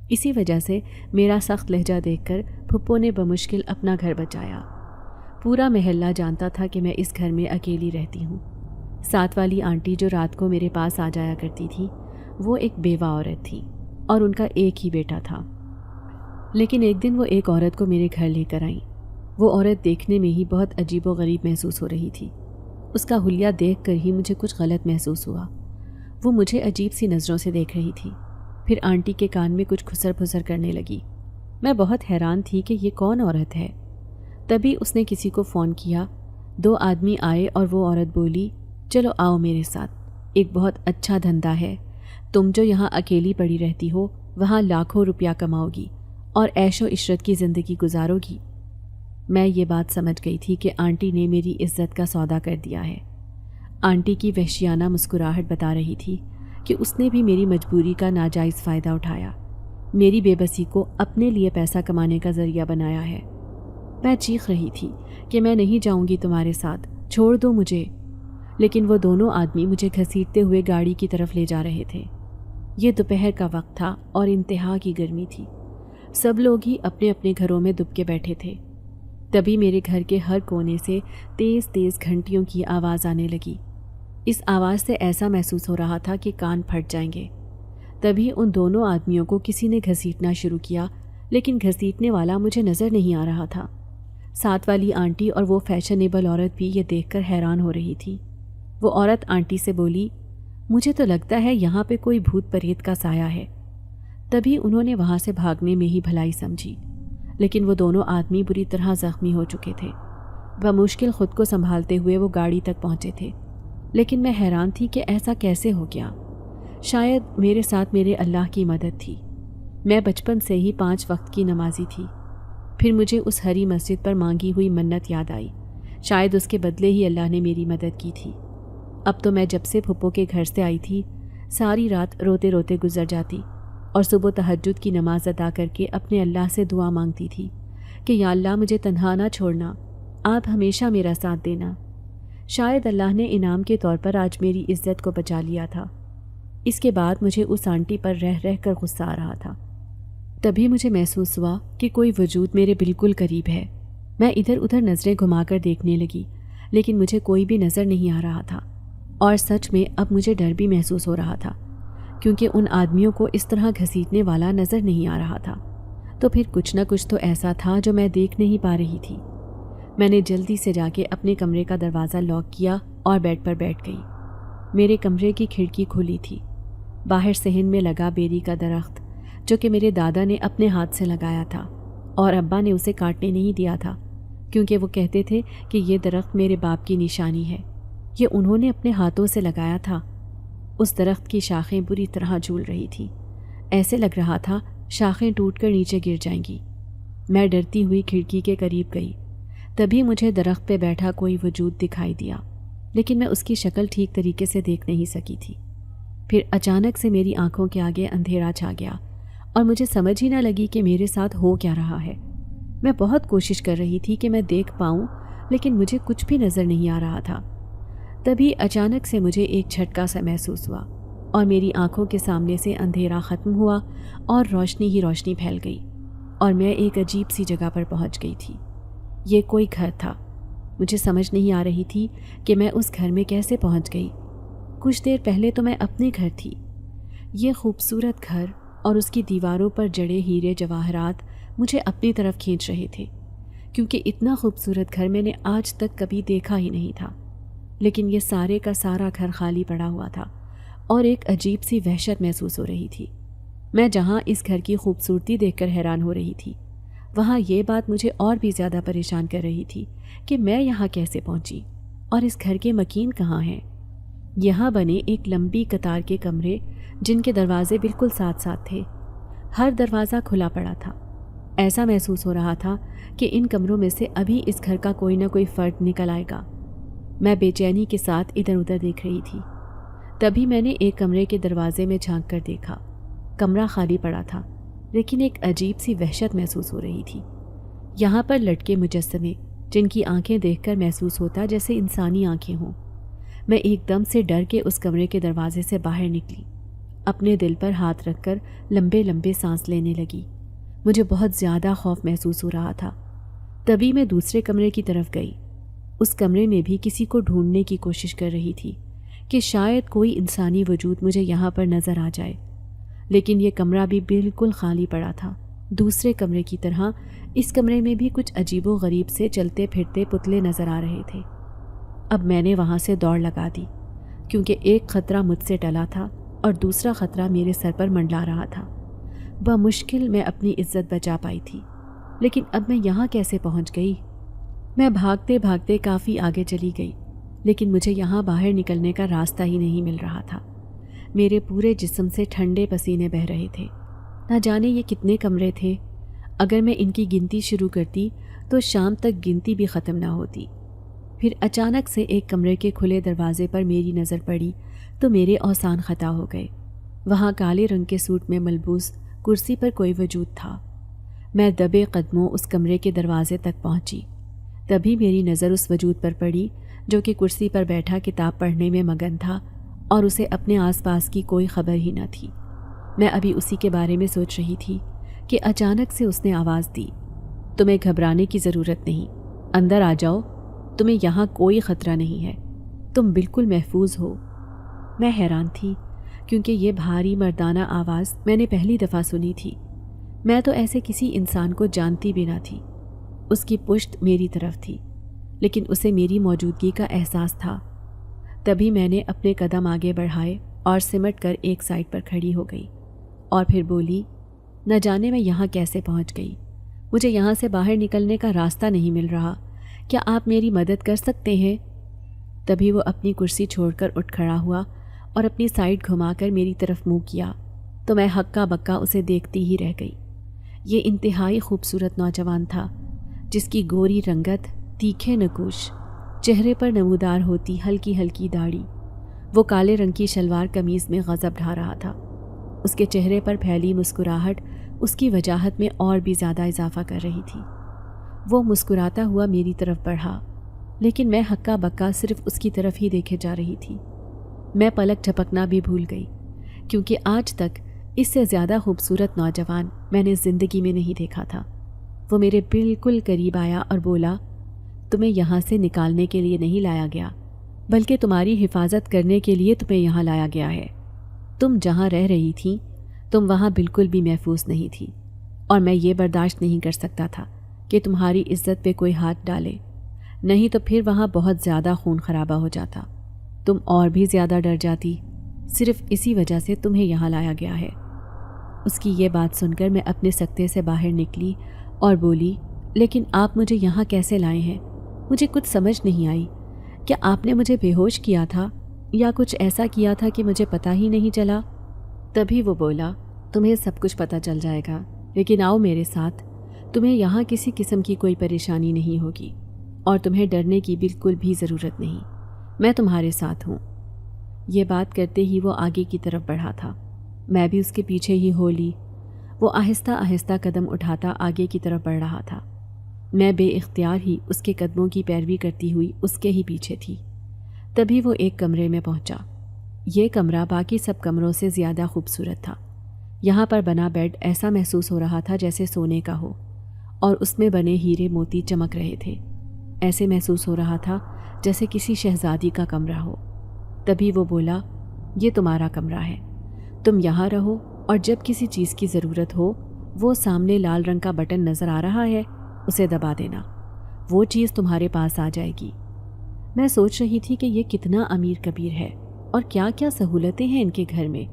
اسی وجہ سے میرا سخت لہجہ دیکھ کر پھپھو نے بمشکل اپنا گھر بچایا۔ پورا محلہ جانتا تھا کہ میں اس گھر میں اکیلی رہتی ہوں۔ ساتھ والی آنٹی جو رات کو میرے پاس آ جایا کرتی تھی وہ ایک بیوہ عورت تھی اور ان کا ایک ہی بیٹا تھا۔ لیکن ایک دن وہ ایک عورت کو میرے گھر لے کر آئیں۔ وہ عورت دیکھنے میں ہی بہت عجیب و غریب محسوس ہو رہی تھی۔ اس کا حلیہ دیکھ کر ہی مجھے کچھ غلط محسوس ہوا۔ وہ مجھے عجیب سی نظروں سے دیکھ رہی تھی، پھر آنٹی کے کان میں کچھ کھسر پھسر کرنے لگی۔ میں بہت حیران تھی کہ یہ کون عورت ہے۔ تبھی اس نے کسی کو فون کیا، 2 آدمی آئے اور وہ عورت بولی چلو آؤ میرے ساتھ، ایک بہت اچھا دھندا ہے، تم جو یہاں اکیلی پڑی رہتی ہو وہاں لاکھوں روپیہ کماؤ گی اور عیش و عشرت کی زندگی گزارو گی۔ میں یہ بات سمجھ گئی تھی کہ آنٹی نے میری عزت کا سودا کر دیا ہے۔ آنٹی کی وحشیانہ مسکراہٹ بتا رہی تھی کہ اس نے بھی میری مجبوری کا ناجائز فائدہ اٹھایا، میری بے بسی کو اپنے لیے پیسہ کمانے کا ذریعہ بنایا ہے۔ میں چیخ رہی تھی کہ میں نہیں جاؤں گی تمہارے ساتھ، چھوڑ دو مجھے، لیکن وہ دونوں آدمی مجھے گھسیٹتے ہوئے گاڑی کی طرف لے جا رہے تھے۔ یہ دوپہر کا وقت تھا اور انتہا کی گرمی تھی۔ سب لوگ ہی اپنے اپنے گھروں میں دب کے بیٹھے تھے۔ تبھی میرے گھر کے ہر کونے سے تیز تیز گھنٹیوں کی آواز آنے لگی۔ اس آواز سے ایسا محسوس ہو رہا تھا کہ کان پھٹ جائیں گے۔ تبھی ان دونوں آدمیوں کو کسی نے گھسیٹنا شروع کیا، لیکن گھسیٹنے والا مجھے نظر نہیں آ رہا تھا۔ ساتھ والی آنٹی اور وہ فیشنیبل عورت بھی یہ دیکھ کر حیران ہو رہی تھی۔ وہ عورت آنٹی سے بولی مجھے تو لگتا ہے یہاں پہ کوئی بھوت پریت کا سایہ ہے۔ تبھی انہوں نے وہاں سے بھاگنے میں ہی بھلائی سمجھی، لیکن وہ دونوں آدمی بری طرح زخمی ہو چکے تھے۔ بمشکل خود کو سنبھالتے ہوئے وہ گاڑی تک پہنچے تھے، لیکن میں حیران تھی کہ ایسا کیسے ہو گیا۔ شاید میرے ساتھ میرے اللہ کی مدد تھی۔ میں بچپن سے ہی 5 وقت کی نمازی تھی۔ پھر مجھے اس ہری مسجد پر مانگی ہوئی منت یاد آئی، شاید اس کے بدلے ہی اللہ نے میری مدد کی تھی۔ اب تو میں جب سے پھپھو کے گھر سے آئی تھی ساری رات روتے روتے گزر جاتی اور صبح تہجد کی نماز ادا کر کے اپنے اللہ سے دعا مانگتی تھی کہ یا اللہ مجھے تنہا نہ چھوڑنا، آپ ہمیشہ میرا ساتھ دینا۔ شاید اللہ نے انعام کے طور پر آج میری عزت کو بچا لیا تھا۔ اس کے بعد مجھے اس آنٹی پر رہ رہ کر غصہ آ رہا تھا۔ تبھی مجھے محسوس ہوا کہ کوئی وجود میرے بالکل قریب ہے۔ میں ادھر ادھر نظریں گھما کر دیکھنے لگی، لیکن مجھے کوئی بھی نظر نہیں آ رہا تھا، اور سچ میں اب مجھے ڈر بھی محسوس ہو رہا تھا، کیونکہ ان آدمیوں کو اس طرح گھسیٹنے والا نظر نہیں آ رہا تھا۔ تو پھر کچھ نہ کچھ تو ایسا تھا جو میں دیکھ نہیں پا رہی تھی۔ میں نے جلدی سے جا کے اپنے کمرے کا دروازہ لاک کیا اور بیڈ پر بیٹھ گئی۔ میرے کمرے کی کھڑکی کھلی تھی۔ باہر صحن میں لگا بیری کا درخت جو کہ میرے دادا نے اپنے ہاتھ سے لگایا تھا اور ابا نے اسے کاٹنے نہیں دیا تھا، کیونکہ وہ کہتے تھے کہ یہ درخت میرے باپ کی نشانی ہے، یہ انہوں نے اپنے ہاتھوں سے لگایا تھا۔ اس درخت کی شاخیں بری طرح جھول رہی تھی، ایسے لگ رہا تھا شاخیں ٹوٹ کر نیچے گر جائیں گی۔ میں ڈرتی ہوئی کھڑکی کے قریب گئی، تبھی مجھے درخت پہ بیٹھا کوئی وجود دکھائی دیا، لیکن میں اس کی شکل ٹھیک طریقے سے دیکھ نہیں سکی تھی۔ پھر اچانک سے میری آنکھوں کے آگے اندھیرا چھا گیا اور مجھے سمجھ ہی نہ لگی کہ میرے ساتھ ہو کیا رہا ہے۔ میں بہت کوشش کر رہی تھی کہ میں دیکھ پاؤں، لیکن مجھے کچھ بھی نظر نہیں آ رہا تھا۔ تبھی اچانک سے مجھے ایک جھٹکا سا محسوس ہوا اور میری آنکھوں کے سامنے سے اندھیرا ختم ہوا اور روشنی ہی روشنی پھیل گئی، اور میں ایک عجیب سی جگہ پر پہنچ گئی تھی۔ یہ کوئی گھر تھا۔ مجھے سمجھ نہیں آ رہی تھی کہ میں اس گھر میں کیسے پہنچ گئی۔ کچھ دیر پہلے تو میں اپنے گھر تھی۔ یہ خوبصورت گھر اور اس کی دیواروں پر جڑے ہیرے جواہرات مجھے اپنی طرف کھینچ رہے تھے، کیونکہ اتنا خوبصورت گھر میں نے آج تک کبھی دیکھا ہی نہیں تھا۔ لیکن یہ سارے کا سارا گھر خالی پڑا ہوا تھا اور ایک عجیب سی وحشت محسوس ہو رہی تھی۔ میں جہاں اس گھر کی خوبصورتی دیکھ کر حیران ہو رہی تھی، وہاں یہ بات مجھے اور بھی زیادہ پریشان کر رہی تھی کہ میں یہاں کیسے پہنچی اور اس گھر کے مکین کہاں ہیں۔ یہاں بنے ایک لمبی قطار کے کمرے جن کے دروازے بالکل ساتھ ساتھ تھے، ہر دروازہ کھلا پڑا تھا۔ ایسا محسوس ہو رہا تھا کہ ان کمروں میں سے ابھی اس گھر کا کوئی نہ کوئی فرد نکل آئے گا۔ میں بے چینی کے ساتھ ادھر ادھر دیکھ رہی تھی۔ تبھی میں نے ایک کمرے کے دروازے میں جھانک کر دیکھا۔ کمرہ خالی پڑا تھا، لیکن ایک عجیب سی وحشت محسوس ہو رہی تھی۔ یہاں پر لٹکے مجسمے جن کی آنکھیں دیکھ کر محسوس ہوتا جیسے انسانی آنکھیں ہوں۔ میں ایک دم سے ڈر کے اس کمرے کے دروازے سے باہر نکلی، اپنے دل پر ہاتھ رکھ کر لمبے لمبے سانس لینے لگی۔ مجھے بہت زیادہ خوف محسوس ہو رہا تھا۔ تبھی میں دوسرے کمرے کی طرف گئی۔ اس کمرے میں بھی کسی کو ڈھونڈنے کی کوشش کر رہی تھی کہ شاید کوئی انسانی وجود مجھے یہاں پر نظر آ جائے، لیکن یہ کمرہ بھی بالکل خالی پڑا تھا۔ دوسرے کمرے کی طرح اس کمرے میں بھی کچھ عجیب و غریب سے چلتے پھرتے پتلے نظر آ رہے تھے۔ اب میں نے وہاں سے دوڑ لگا دی، کیونکہ ایک خطرہ مجھ سے ٹلا تھا اور دوسرا خطرہ میرے سر پر منڈلا رہا تھا۔ بمشکل میں اپنی عزت بچا پائی تھی، لیکن اب میں یہاں کیسے پہنچ گئی؟ میں بھاگتے بھاگتے کافی آگے چلی گئی، لیکن مجھے یہاں باہر نکلنے کا راستہ ہی نہیں مل رہا تھا۔ میرے پورے جسم سے ٹھنڈے پسینے بہہ رہے تھے۔ نہ جانے یہ کتنے کمرے تھے۔ اگر میں ان کی گنتی شروع کرتی تو شام تک گنتی بھی ختم نہ ہوتی۔ پھر اچانک سے ایک کمرے کے کھلے دروازے پر میری نظر پڑی تو میرے اوزان خطا ہو گئے۔ وہاں کالے رنگ کے سوٹ میں ملبوس کرسی پر کوئی وجود تھا۔ میں دبے قدموں اس کمرے کے دروازے تک پہنچی۔ تبھی میری نظر اس وجود پر پڑی جو کہ کرسی پر بیٹھا کتاب پڑھنے میں مگن تھا اور اسے اپنے آس پاس کی کوئی خبر ہی نہ تھی۔ میں ابھی اسی کے بارے میں سوچ رہی تھی کہ اچانک سے اس نے آواز دی، تمہیں گھبرانے کی ضرورت نہیں، اندر آ جاؤ، تمہیں یہاں کوئی خطرہ نہیں ہے، تم بالکل محفوظ ہو۔ میں حیران تھی کیونکہ یہ بھاری مردانہ آواز میں نے پہلی دفعہ سنی تھی۔ میں تو ایسے کسی انسان کو جانتی بھی نہ تھی۔ اس کی پشت میری طرف تھی، لیکن اسے میری موجودگی کا احساس تھا۔ تبھی میں نے اپنے قدم آگے بڑھائے اور سمٹ کر ایک سائڈ پر کھڑی ہو گئی اور پھر بولی، نہ جانے میں یہاں کیسے پہنچ گئی، مجھے یہاں سے باہر نکلنے کا راستہ نہیں مل رہا، کیا آپ میری مدد کر سکتے ہیں؟ تبھی وہ اپنی کرسی چھوڑ کر اٹھ کھڑا ہوا اور اپنی سائڈ گھما کر میری طرف منہ کیا تو میں ہکا بکا اسے دیکھتی ہی رہ گئی۔ یہ انتہائی خوبصورت نوجوان تھا، جس کی گوری رنگت، تیکھے نقوش، چہرے پر نمودار ہوتی ہلکی ہلکی داڑھی، وہ کالے رنگ کی شلوار قمیض میں غضب ڈھا رہا تھا۔ اس کے چہرے پر پھیلی مسکراہٹ اس کی وجاہت میں اور بھی زیادہ اضافہ کر رہی تھی۔ وہ مسکراتا ہوا میری طرف بڑھا، لیکن میں ہکا بکا صرف اس کی طرف ہی دیکھے جا رہی تھی۔ میں پلک جھپکنا بھی بھول گئی، کیونکہ آج تک اس سے زیادہ خوبصورت نوجوان میں نے زندگی میں نہیں دیکھا تھا۔ وہ میرے بالکل قریب آیا اور بولا، تمہیں یہاں سے نکالنے کے لیے نہیں لایا گیا، بلکہ تمہاری حفاظت کرنے کے لیے تمہیں یہاں لایا گیا ہے۔ تم جہاں رہ رہی تھی تم وہاں بالکل بھی محفوظ نہیں تھی، اور میں یہ برداشت نہیں کر سکتا تھا کہ تمہاری عزت پہ کوئی ہاتھ ڈالے، نہیں تو پھر وہاں بہت زیادہ خون خرابہ ہو جاتا، تم اور بھی زیادہ ڈر جاتی۔ صرف اسی وجہ سے تمہیں یہاں لایا گیا ہے۔ اس کی یہ بات سن کر میں اپنے سکتے سے باہر نکلی اور بولی، لیکن آپ مجھے یہاں کیسے لائے ہیں؟ مجھے کچھ سمجھ نہیں آئی، کیا آپ نے مجھے بے ہوش کیا تھا یا کچھ ایسا کیا تھا کہ مجھے پتہ ہی نہیں چلا؟ تبھی وہ بولا، تمہیں سب کچھ پتہ چل جائے گا، لیکن آؤ میرے ساتھ، تمہیں یہاں کسی قسم کی کوئی پریشانی نہیں ہوگی اور تمہیں ڈرنے کی بالکل بھی ضرورت نہیں، میں تمہارے ساتھ ہوں۔ یہ بات کرتے ہی وہ آگے کی طرف بڑھا تھا، میں بھی اس کے پیچھے ہی ہو لی۔ وہ آہستہ آہستہ قدم اٹھاتا آگے کی طرف بڑھ رہا تھا۔ میں بے اختیار ہی اس کے قدموں کی پیروی کرتی ہوئی اس کے ہی پیچھے تھی۔ تبھی وہ ایک کمرے میں پہنچا۔ یہ کمرہ باقی سب کمروں سے زیادہ خوبصورت تھا۔ یہاں پر بنا بیڈ ایسا محسوس ہو رہا تھا جیسے سونے کا ہو، اور اس میں بنے ہیرے موتی چمک رہے تھے۔ ایسے محسوس ہو رہا تھا جیسے کسی شہزادی کا کمرہ ہو۔ تبھی وہ بولا، یہ تمہارا کمرہ ہے، تم یہاں رہو، اور جب کسی چیز کی ضرورت ہو وہ سامنے لال رنگ کا بٹن نظر آ رہا ہے، اسے دبا دینا، وہ چیز تمہارے پاس آ جائے گی۔ میں سوچ رہی تھی کہ یہ کتنا امیر کبیر ہے اور کیا کیا سہولتیں ہیں ان کے گھر میں،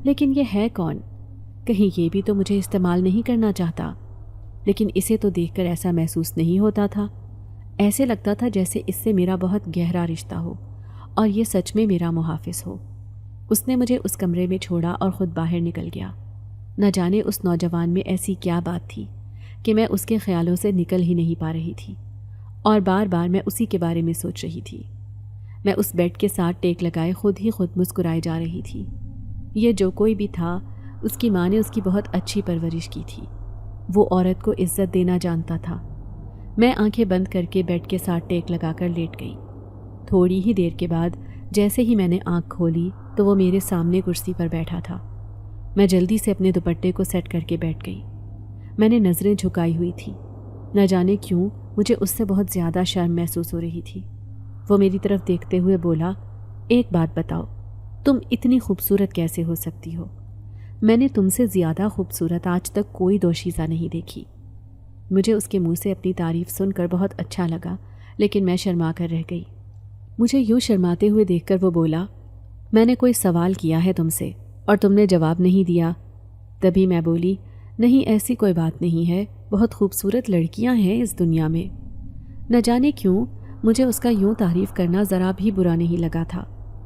لیکن یہ ہے کون؟ کہیں یہ بھی تو مجھے استعمال نہیں کرنا چاہتا؟ لیکن اسے تو دیکھ کر ایسا محسوس نہیں ہوتا تھا، ایسے لگتا تھا جیسے اس سے میرا بہت گہرا رشتہ ہو اور یہ سچ میں میرا محافظ ہو۔ اس نے مجھے اس کمرے میں چھوڑا اور خود باہر نکل گیا۔ نہ جانے اس نوجوان میں ایسی کیا بات تھی کہ میں اس کے خیالوں سے نکل ہی نہیں پا رہی تھی، اور بار بار میں اسی کے بارے میں سوچ رہی تھی۔ میں اس بیڈ کے ساتھ ٹیک لگائے خود مسکرائے جا رہی تھی۔ یہ جو کوئی بھی تھا، اس کی ماں نے اس کی بہت اچھی پرورش کی تھی، وہ عورت کو عزت دینا جانتا تھا۔ میں آنکھیں بند کر کے بیڈ کے ساتھ ٹیک لگا کر لیٹ گئی۔ تھوڑی ہی دیر کے بعد جیسے ہی میں نے آنکھ کھولی تو وہ میرے سامنے کرسی پر بیٹھا تھا۔ میں جلدی سے اپنے دوپٹے کو سیٹ کر کے بیٹھ گئی۔ میں نے نظریں جھکائی ہوئی تھی، نہ جانے کیوں مجھے اس سے بہت زیادہ شرم محسوس ہو رہی تھی۔ وہ میری طرف دیکھتے ہوئے بولا، ایک بات بتاؤ، تم اتنی خوبصورت کیسے ہو سکتی ہو؟ میں نے تم سے زیادہ خوبصورت آج تک کوئی دوشیزہ نہیں دیکھی۔ مجھے اس کے منہ سے اپنی تعریف سن کر بہت اچھا لگا، لیکن میں شرما کر رہ گئی۔ مجھے یوں شرماتے ہوئے دیکھ کر وہ بولا، میں نے کوئی سوال کیا ہے تم سے اور تم نے جواب نہیں دیا۔ تبھی میں بولی، نہیں ایسی کوئی بات نہیں ہے، بہت خوبصورت لڑکیاں ہیں اس دنیا میں۔ نہ جانے کیوں مجھے اس کا یوں تعریف کرنا ذرا بھی برا نہیں لگا تھا،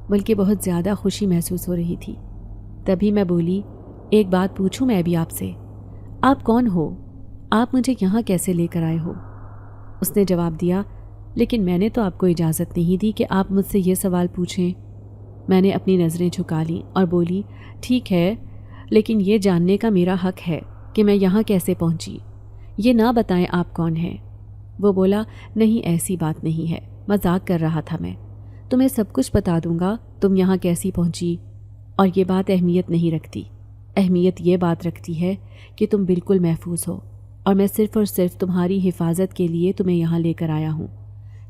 بلکہ بہت زیادہ خوشی محسوس ہو رہی تھی۔ تبھی میں بولی، ایک بات پوچھوں میں بھی آپ سے، آپ کون ہو؟ آپ مجھے یہاں کیسے لے کر آئے ہو؟ اس نے جواب دیا، لیکن میں نے تو آپ کو اجازت نہیں دی کہ آپ مجھ سے یہ سوال پوچھیں۔ میں نے اپنی نظریں جھکا لیں اور بولی، ٹھیک ہے، لیکن یہ جاننے کا میرا حق ہے کہ میں یہاں کیسے پہنچی۔ یہ نہ بتائیں آپ کون ہیں۔ وہ بولا، نہیں ایسی بات نہیں ہے، مذاق کر رہا تھا میں، تمہیں سب کچھ بتا دوں گا تم یہاں کیسی پہنچی، اور یہ بات اہمیت نہیں رکھتی۔ اہمیت یہ بات رکھتی ہے کہ تم بالکل محفوظ ہو، اور میں صرف اور صرف تمہاری حفاظت کے لیے تمہیں یہاں لے کر آیا ہوں۔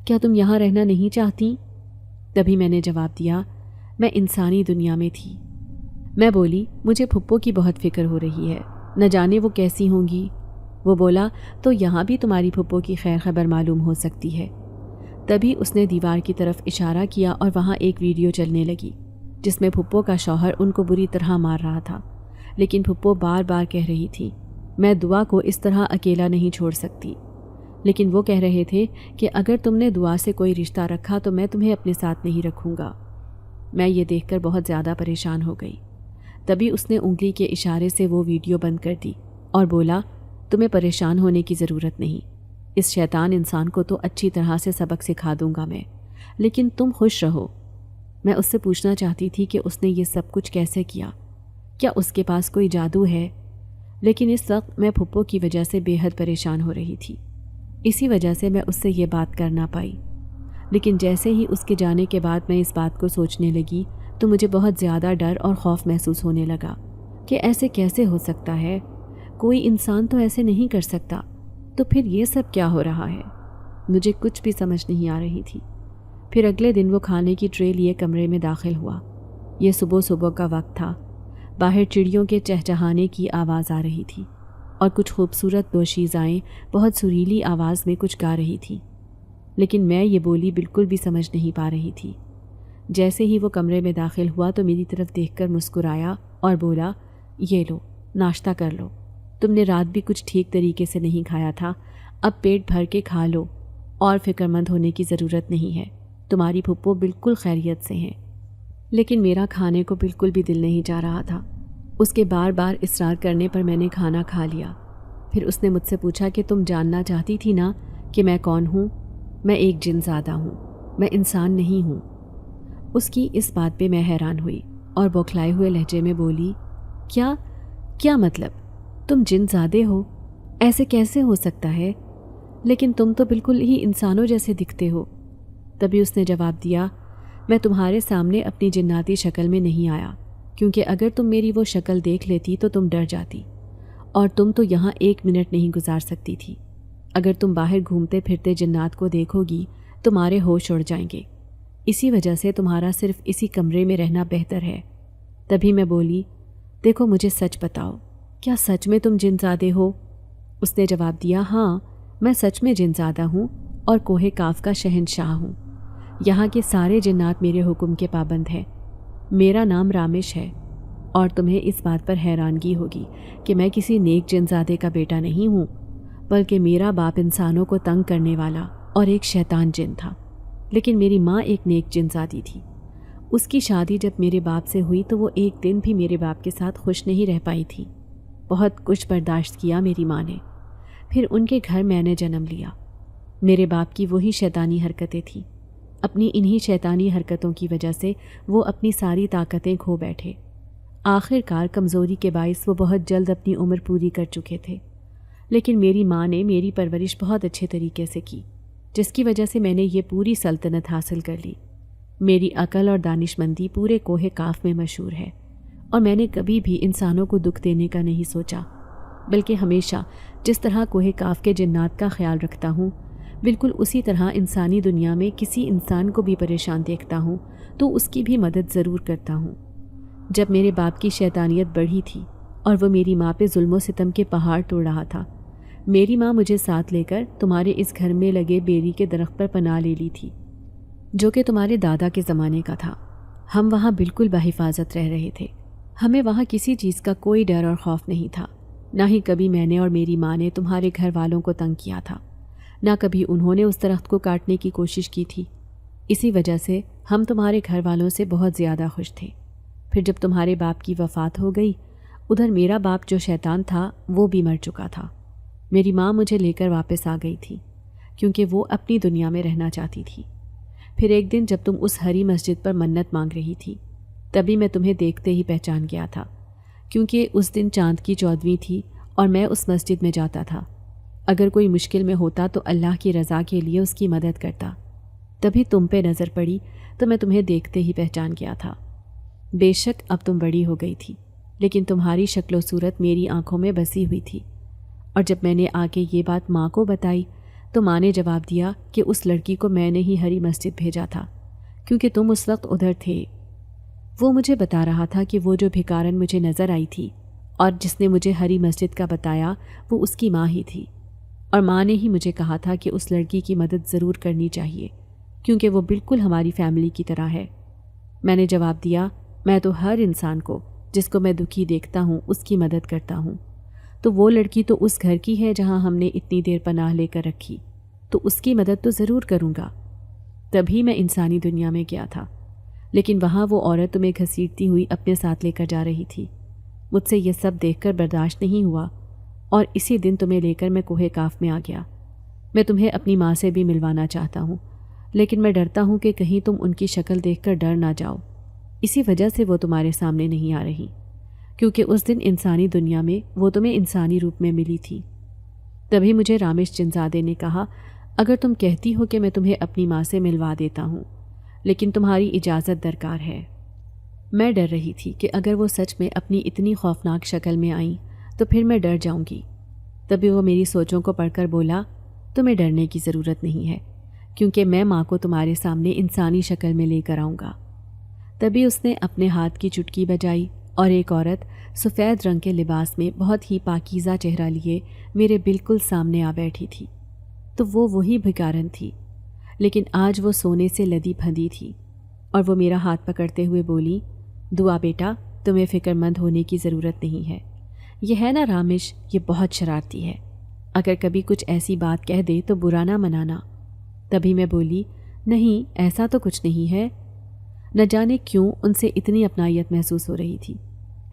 کیا تم یہاں رہنا نہیں چاہتی؟ تبھی میں نے جواب دیا، میں انسانی دنیا میں تھی۔ میں بولی، مجھے پھپھو کی بہت فکر ہو رہی ہے، نہ جانے وہ کیسی ہوں گی۔ وہ بولا، تو یہاں بھی تمہاری پھپھو کی خیر خبر معلوم ہو سکتی ہے۔ تبھی اس نے دیوار کی طرف اشارہ کیا اور وہاں ایک ویڈیو چلنے لگی جس میں پھپھو کا شوہر ان کو بری طرح مار رہا تھا، لیکن پھپھو بار بار کہہ رہی تھی، میں دعا کو اس طرح اکیلا نہیں چھوڑ سکتی۔ لیکن وہ کہہ رہے تھے کہ اگر تم نے دعا سے کوئی رشتہ رکھا تو میں تمہیں اپنے ساتھ نہیں رکھوں گا۔ میں یہ دیکھ کر بہت زیادہ پریشان ہو گئی۔ تبھی اس نے انگلی کے اشارے سے وہ ویڈیو بند کر دی اور بولا، تمہیں پریشان ہونے کی ضرورت نہیں، اس شیطان انسان کو تو اچھی طرح سے سبق سکھا دوں گا میں، لیکن تم خوش رہو۔ میں اس سے پوچھنا چاہتی تھی کہ اس نے یہ سب کچھ کیسے کیا، کیا اس کے پاس کوئی جادو ہے؟ لیکن اس وقت میں پھپھو کی وجہ سے بے حد پریشان ہو رہی تھی، اسی وجہ سے میں اس سے یہ بات کر نہ پائی۔ لیکن جیسے ہی اس کے جانے کے بعد میں اس بات کو سوچنے لگی تو مجھے بہت زیادہ ڈر اور خوف محسوس ہونے لگا کہ ایسے کیسے ہو سکتا ہے، کوئی انسان تو ایسے نہیں کر سکتا، تو پھر یہ سب کیا ہو رہا ہے؟ مجھے کچھ بھی سمجھ نہیں آ رہی تھی۔ پھر اگلے دن وہ کھانے کی ٹرے لیے کمرے میں داخل ہوا۔ یہ صبح کا وقت تھا، باہر چڑیوں کے چہچہانے کی آواز آ رہی تھی اور کچھ خوبصورت دوشیزائیں بہت سریلی آواز میں کچھ گا رہی تھی، لیکن میں یہ بولی بالکل بھی سمجھ نہیں پا رہی تھی۔ جیسے ہی وہ کمرے میں داخل ہوا تو میری طرف دیکھ کر مسکرایا اور بولا، یہ لو، ناشتہ کر لو، تم نے رات بھی کچھ ٹھیک طریقے سے نہیں کھایا تھا، اب پیٹ بھر کے کھا لو اور فکر مند ہونے کی ضرورت نہیں ہے، تمہاری پھپھو بالکل خیریت سے ہیں۔ لیکن میرا کھانے کو بالکل بھی دل نہیں چاہ رہا تھا۔ اس کے بار بار اصرار کرنے پر میں نے کھانا کھا لیا۔ پھر اس نے مجھ سے پوچھا کہ تم جاننا چاہتی تھی نا کہ میں کون ہوں؟ میں ایک جن زادہ ہوں، میں انسان نہیں ہوں۔ اس کی اس بات پہ میں حیران ہوئی اور بوکھلائے ہوئے لہجے میں بولی، کیا مطلب؟ تم جن زادے ہو؟ ایسے کیسے ہو سکتا ہے؟ لیکن تم تو بالکل ہی انسانوں جیسے دکھتے ہو۔ تبھی اس نے جواب دیا، میں تمہارے سامنے اپنی جناتی شکل میں نہیں آیا، کیونکہ اگر تم میری وہ شکل دیکھ لیتی تو تم ڈر جاتی، اور تم تو یہاں ایک منٹ نہیں گزار سکتی تھی۔ اگر تم باہر گھومتے پھرتے جنات کو دیکھو گی تمہارے ہوش اڑ جائیں گے، اسی وجہ سے تمہارا صرف اسی کمرے میں رہنا بہتر ہے۔ تبھی میں بولی، دیکھو مجھے سچ بتاؤ، کیا سچ میں تم جن زادے ہو؟ اس نے جواب دیا، ہاں میں سچ میں جن زادہ ہوں اور کوہ کاف کا شہنشاہ ہوں۔ یہاں کے سارے جنات میرے حکم کے پابند ہیں۔ میرا نام رامش ہے، اور تمہیں اس بات پر حیرانگی ہوگی کہ میں کسی نیک جنزادے کا بیٹا نہیں ہوں، بلکہ میرا باپ انسانوں کو تنگ کرنے والا اور ایک شیطان جن تھا، لیکن میری ماں ایک نیک جنزادی تھی۔ اس کی شادی جب میرے باپ سے ہوئی تو وہ ایک دن بھی میرے باپ کے ساتھ خوش نہیں رہ پائی تھی۔ بہت کچھ برداشت کیا میری ماں نے، پھر ان کے گھر میں نے جنم لیا۔ میرے باپ کی وہی شیطانی حرکتیں تھیں۔ اپنی انہی شیطانی حرکتوں کی وجہ سے وہ اپنی ساری طاقتیں کھو بیٹھے۔ آخر کار کمزوری کے باعث وہ بہت جلد اپنی عمر پوری کر چکے تھے، لیکن میری ماں نے میری پرورش بہت اچھے طریقے سے کی، جس کی وجہ سے میں نے یہ پوری سلطنت حاصل کر لی۔ میری عقل اور دانش مندی پورے کوہ کاف میں مشہور ہے، اور میں نے کبھی بھی انسانوں کو دکھ دینے کا نہیں سوچا، بلکہ ہمیشہ جس طرح کوہ کاف کے جنات کا خیال رکھتا ہوں، بالکل اسی طرح انسانی دنیا میں کسی انسان کو بھی پریشان دیکھتا ہوں تو اس کی بھی مدد ضرور کرتا ہوں۔ جب میرے باپ کی شیطانیت بڑھی تھی اور وہ میری ماں پہ ظلم و ستم کے پہاڑ توڑ رہا تھا، میری ماں مجھے ساتھ لے کر تمہارے اس گھر میں لگے بیری کے درخت پر پناہ لے لی تھی، جو کہ تمہارے دادا کے زمانے کا تھا۔ ہم وہاں بالکل بحفاظت رہ رہے تھے، ہمیں وہاں کسی چیز کا کوئی ڈر اور خوف نہیں تھا۔ نہ ہی کبھی میں نے اور میری ماں نے تمہارے گھر والوں کو تنگ کیا تھا، نہ کبھی انہوں نے اس درخت کو کاٹنے کی کوشش کی تھی۔ اسی وجہ سے ہم تمہارے گھر والوں سے بہت زیادہ خوش تھے۔ پھر جب تمہارے باپ کی وفات ہو گئی، ادھر میرا باپ جو شیطان تھا وہ بھی مر چکا تھا۔ میری ماں مجھے لے کر واپس آ گئی تھی، کیونکہ وہ اپنی دنیا میں رہنا چاہتی تھی۔ پھر ایک دن جب تم اس ہری مسجد پر منت مانگ رہی تھی، تبھی میں تمہیں دیکھتے ہی پہچان گیا تھا، کیونکہ اس دن چاند کی 14ویں تھی اور میں اس مسجد میں جاتا تھا۔ اگر کوئی مشکل میں ہوتا تو اللہ کی رضا کے لیے اس کی مدد کرتا۔ تبھی تم پہ نظر پڑی تو میں تمہیں دیکھتے ہی پہچان گیا تھا۔ بے شک اب تم بڑی ہو گئی تھی، لیکن تمہاری شکل و صورت میری آنکھوں میں بسی ہوئی تھی۔ اور جب میں نے آ کے یہ بات ماں کو بتائی تو ماں نے جواب دیا کہ اس لڑکی کو میں نے ہی ہری مسجد بھیجا تھا، کیونکہ تم اس وقت ادھر تھے۔ وہ مجھے بتا رہا تھا کہ وہ جو بھکارن مجھے نظر آئی تھی اور جس نے مجھے ہری مسجد کا بتایا وہ اس کی ماں ہی تھی، اور ماں نے ہی مجھے کہا تھا کہ اس لڑکی کی مدد ضرور کرنی چاہیے، کیونکہ وہ بالکل ہماری فیملی کی طرح ہے۔ میں نے جواب دیا، میں تو ہر انسان کو جس کو میں دکھی دیکھتا ہوں اس کی مدد کرتا ہوں، تو وہ لڑکی تو اس گھر کی ہے جہاں ہم نے اتنی دیر پناہ لے کر رکھی، تو اس کی مدد تو ضرور کروں گا۔ تبھی میں انسانی دنیا میں گیا تھا، لیکن وہاں وہ عورت تمہیں گھسیٹتی ہوئی اپنے ساتھ لے کر جا رہی تھی۔ مجھ سے یہ سب دیکھ کر برداشت نہیں ہوا، اور اسی دن تمہیں لے کر میں کوہ کاف میں آ گیا۔ میں تمہیں اپنی ماں سے بھی ملوانا چاہتا ہوں، لیکن میں ڈرتا ہوں کہ کہیں تم ان کی شکل دیکھ کر ڈر نہ جاؤ، اسی وجہ سے وہ تمہارے سامنے نہیں آ رہی، کیونکہ اس دن انسانی دنیا میں وہ تمہیں انسانی روپ میں ملی تھی۔ تبھی مجھے رامش جنزادے نے کہا، اگر تم کہتی ہو کہ میں تمہیں اپنی ماں سے ملوا دیتا ہوں، لیکن تمہاری اجازت درکار ہے۔ میں ڈر رہی تھی کہ اگر وہ سچ میں اپنی اتنی خوفناک شکل میں آئیں تو پھر میں ڈر جاؤں گی۔ تبھی وہ میری سوچوں کو پڑھ کر بولا، تمہیں ڈرنے کی ضرورت نہیں ہے، کیونکہ میں ماں کو تمہارے سامنے انسانی شکل میں لے کر آؤں گا۔ تبھی اس نے اپنے ہاتھ کی چٹکی بجائی اور ایک عورت سفید رنگ کے لباس میں بہت ہی پاکیزہ چہرہ لیے میرے بالکل سامنے آ بیٹھی تھی۔ تو وہ وہی بھکارن تھی، لیکن آج وہ سونے سے لدی پھندی تھی، اور وہ میرا ہاتھ پکڑتے ہوئے بولی، دعا بیٹا، تمہیں فکر مند ہونے کی ضرورت نہیں ہے۔ یہ ہے نا رامش، یہ بہت شرارتی ہے، اگر کبھی کچھ ایسی بات کہہ دے تو برا نہ منانا۔ تبھی میں بولی، نہیں ایسا تو کچھ نہیں ہے۔ نہ جانے کیوں ان سے اتنی اپنائیت محسوس ہو رہی تھی،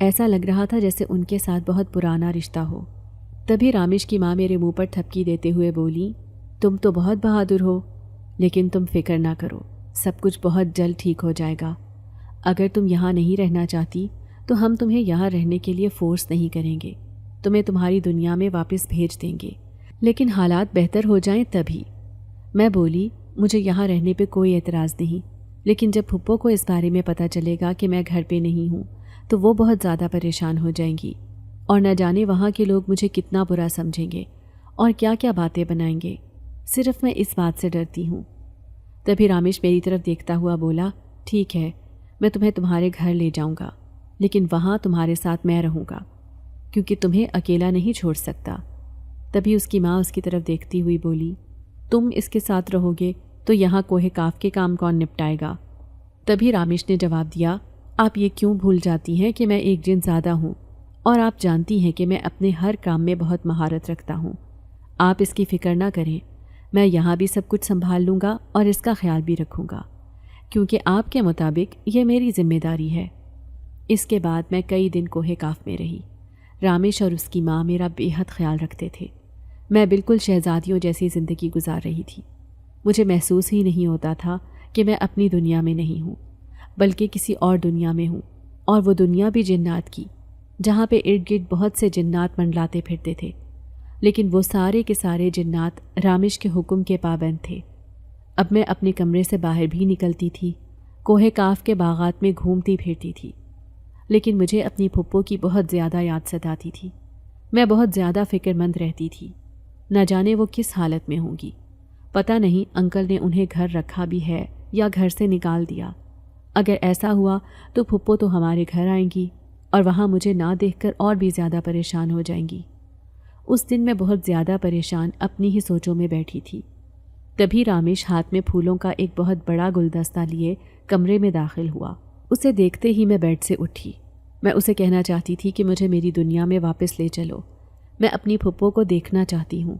ایسا لگ رہا تھا جیسے ان کے ساتھ بہت پرانا رشتہ ہو۔ تبھی رامش کی ماں میرے منہ پر تھپکی دیتے ہوئے بولی، تم تو بہت بہادر ہو، لیکن تم فکر نہ کرو، سب کچھ بہت جلد ٹھیک ہو جائے گا۔ اگر تم یہاں نہیں رہنا چاہتی تو ہم تمہیں یہاں رہنے کے لیے فورس نہیں کریں گے، تمہیں تمہاری دنیا میں واپس بھیج دیں گے، لیکن حالات بہتر ہو جائیں تبھی۔ میں بولی، مجھے یہاں رہنے پہ کوئی اعتراض نہیں، لیکن جب پھپھو کو اس بارے میں پتہ چلے گا کہ میں گھر پہ نہیں ہوں تو وہ بہت زیادہ پریشان ہو جائیں گی، اور نہ جانے وہاں کے لوگ مجھے کتنا برا سمجھیں گے اور کیا کیا باتیں بنائیں گے، صرف میں اس بات سے ڈرتی ہوں۔ تبھی رامش میری طرف دیکھتا ہوا بولا، ٹھیک ہے، میں تمہیں تمہارے گھر لے جاؤں گا، لیکن وہاں تمہارے ساتھ میں رہوں گا، کیونکہ تمہیں اکیلا نہیں چھوڑ سکتا۔ تبھی اس کی ماں اس کی طرف دیکھتی ہوئی بولی، تم اس کے ساتھ رہو گے تو یہاں کوہ کاف کے کام کون نپٹائے گا؟ تبھی رامش نے جواب دیا، آپ یہ کیوں بھول جاتی ہیں کہ میں ایک جن زادہ ہوں، اور آپ جانتی ہیں کہ میں اپنے ہر کام میں بہت مہارت رکھتا ہوں۔ آپ اس کی فکر نہ کریں، میں یہاں بھی سب کچھ سنبھال لوں گا اور اس کا خیال بھی رکھوں گا، کیونکہ آپ کے مطابق یہ میری ذمہ داری ہے۔ اس کے بعد میں کئی دن کوہ کاف میں رہی۔ رامش اور اس کی ماں میرا بے حد خیال رکھتے تھے۔ میں بالکل شہزادیوں جیسی زندگی گزار رہی تھی۔ مجھے محسوس ہی نہیں ہوتا تھا کہ میں اپنی دنیا میں نہیں ہوں، بلکہ کسی اور دنیا میں ہوں، اور وہ دنیا بھی جنات کی، جہاں پہ ارد گرد بہت سے جنات منڈلاتے پھرتے تھے، لیکن وہ سارے کے سارے جنات رامش کے حکم کے پابند تھے۔ اب میں اپنے کمرے سے باہر بھی نکلتی تھی، کوہ کاف کے باغات میں گھومتی پھرتی تھی، لیکن مجھے اپنی پھپھو کی بہت زیادہ یاد ستاتی تھی۔ میں بہت زیادہ فکر مند رہتی تھی، نہ جانے وہ کس حالت میں ہوں گی۔ پتہ نہیں انکل نے انہیں گھر رکھا بھی ہے یا گھر سے نکال دیا۔ اگر ایسا ہوا تو پھپھو تو ہمارے گھر آئیں گی اور وہاں مجھے نہ دیکھ کر اور بھی زیادہ پریشان ہو جائیں گی۔ اس دن میں بہت زیادہ پریشان اپنی ہی سوچوں میں بیٹھی تھی۔ تبھی رامش ہاتھ میں پھولوں کا ایک بہت بڑا گلدستہ لیے کمرے میں داخل ہوا۔ اسے دیکھتے ہی میں بیڈ سے اٹھی۔ میں اسے کہنا چاہتی تھی کہ مجھے میری دنیا میں واپس لے چلو، میں اپنی پھپھو کو دیکھنا چاہتی ہوں۔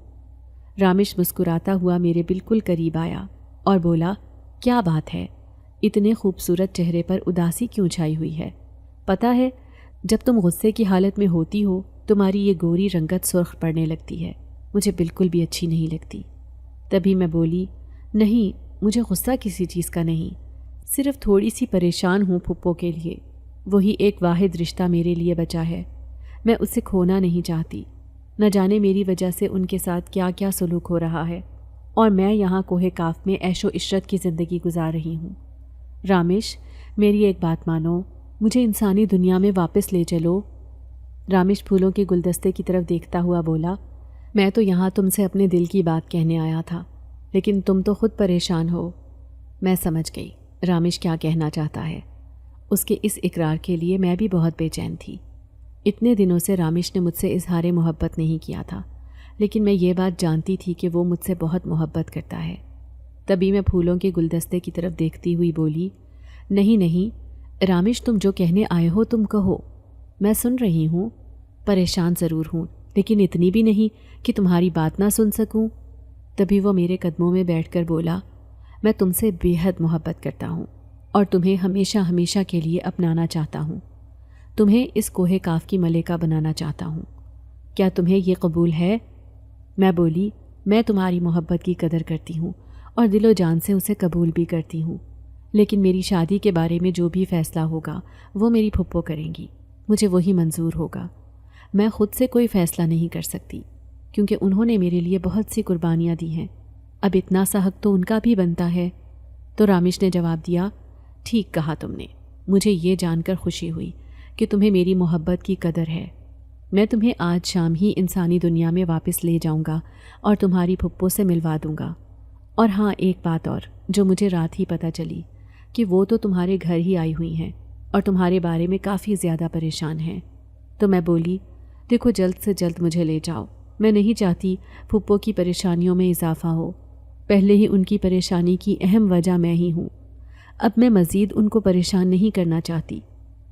رامش مسکراتا ہوا میرے بالکل قریب آیا اور بولا، کیا بات ہے، اتنے خوبصورت چہرے پر اداسی کیوں چھائی ہوئی ہے؟ پتہ ہے، جب تم غصے کی حالت میں ہوتی ہو تمہاری یہ گوری رنگت سرخ پڑنے لگتی ہے، مجھے بالکل بھی اچھی نہیں لگتی۔ تبھی میں بولی، نہیں، مجھے غصہ کسی چیز کا نہیں، صرف تھوڑی سی پریشان ہوں پھپھو کے لیے۔ وہی ایک واحد رشتہ میرے لیے بچا ہے، میں اسے کھونا نہیں چاہتی۔ نہ جانے میری وجہ سے ان کے ساتھ کیا کیا سلوک ہو رہا ہے، اور میں یہاں کوہ کاف میں عیش و عشرت کی زندگی گزار رہی ہوں۔ رامش، میری ایک بات مانو، مجھے انسانی دنیا میں واپس لے چلو۔ رامش پھولوں کے گلدستے کی طرف دیکھتا ہوا بولا، میں تو یہاں تم سے اپنے دل کی بات کہنے آیا تھا، لیکن تم تو خود پریشان ہو۔ میں سمجھ گئی رامش کیا کہنا چاہتا ہے۔ اس کے اس اقرار کے لیے میں بھی بہت بے چین تھی۔ اتنے دنوں سے رامش نے مجھ سے اظہار محبت نہیں کیا تھا، لیکن میں یہ بات جانتی تھی کہ وہ مجھ سے بہت محبت کرتا ہے۔ تبھی میں پھولوں کے گلدستے کی طرف دیکھتی ہوئی بولی، نہیں نہیں رامش، تم جو کہنے آئے ہو تم کہو، میں سن رہی ہوں۔ پریشان ضرور ہوں، لیکن اتنی بھی نہیں کہ تمہاری بات نہ سن سکوں۔ تبھی وہ میرے قدموں میں بیٹھ کر بولا، میں تم سے بے حد محبت کرتا ہوں اور تمہیں ہمیشہ ہمیشہ کے لیے اپنانا چاہتا ہوں۔ تمہیں اس کوہ کاف کی ملکہ بنانا چاہتا ہوں۔ کیا تمہیں یہ قبول ہے؟ میں بولی، میں تمہاری محبت کی قدر کرتی ہوں اور دل و جان سے اسے قبول بھی کرتی ہوں، لیکن میری شادی کے بارے میں جو بھی فیصلہ ہوگا وہ میری پھپھو کریں گی، مجھے وہی منظور ہوگا۔ میں خود سے کوئی فیصلہ نہیں کر سکتی، کیونکہ انہوں نے میرے لیے بہت سی قربانیاں دی ہیں، اب اتنا سا حق تو ان کا بھی بنتا ہے۔ تو رامش نے جواب دیا، ٹھیک کہا تم نے، مجھے یہ جان کر خوشی ہوئی کہ تمہیں میری محبت کی قدر ہے۔ میں تمہیں آج شام ہی انسانی دنیا میں واپس لے جاؤں گا اور تمہاری پھپھو سے ملوا دوں گا۔ اور ہاں، ایک بات اور جو مجھے رات ہی پتہ چلی کہ وہ تو تمہارے گھر ہی آئی ہوئی ہیں اور تمہارے بارے میں کافی زیادہ پریشان ہیں۔ تو میں بولی، دیکھو جلد سے جلد مجھے لے جاؤ، میں نہیں چاہتی پھپھو کی پریشانیوں میں اضافہ ہو۔ پہلے ہی ان کی پریشانی کی اہم وجہ میں ہی ہوں، اب میں مزید ان کو پریشان نہیں کرنا چاہتی،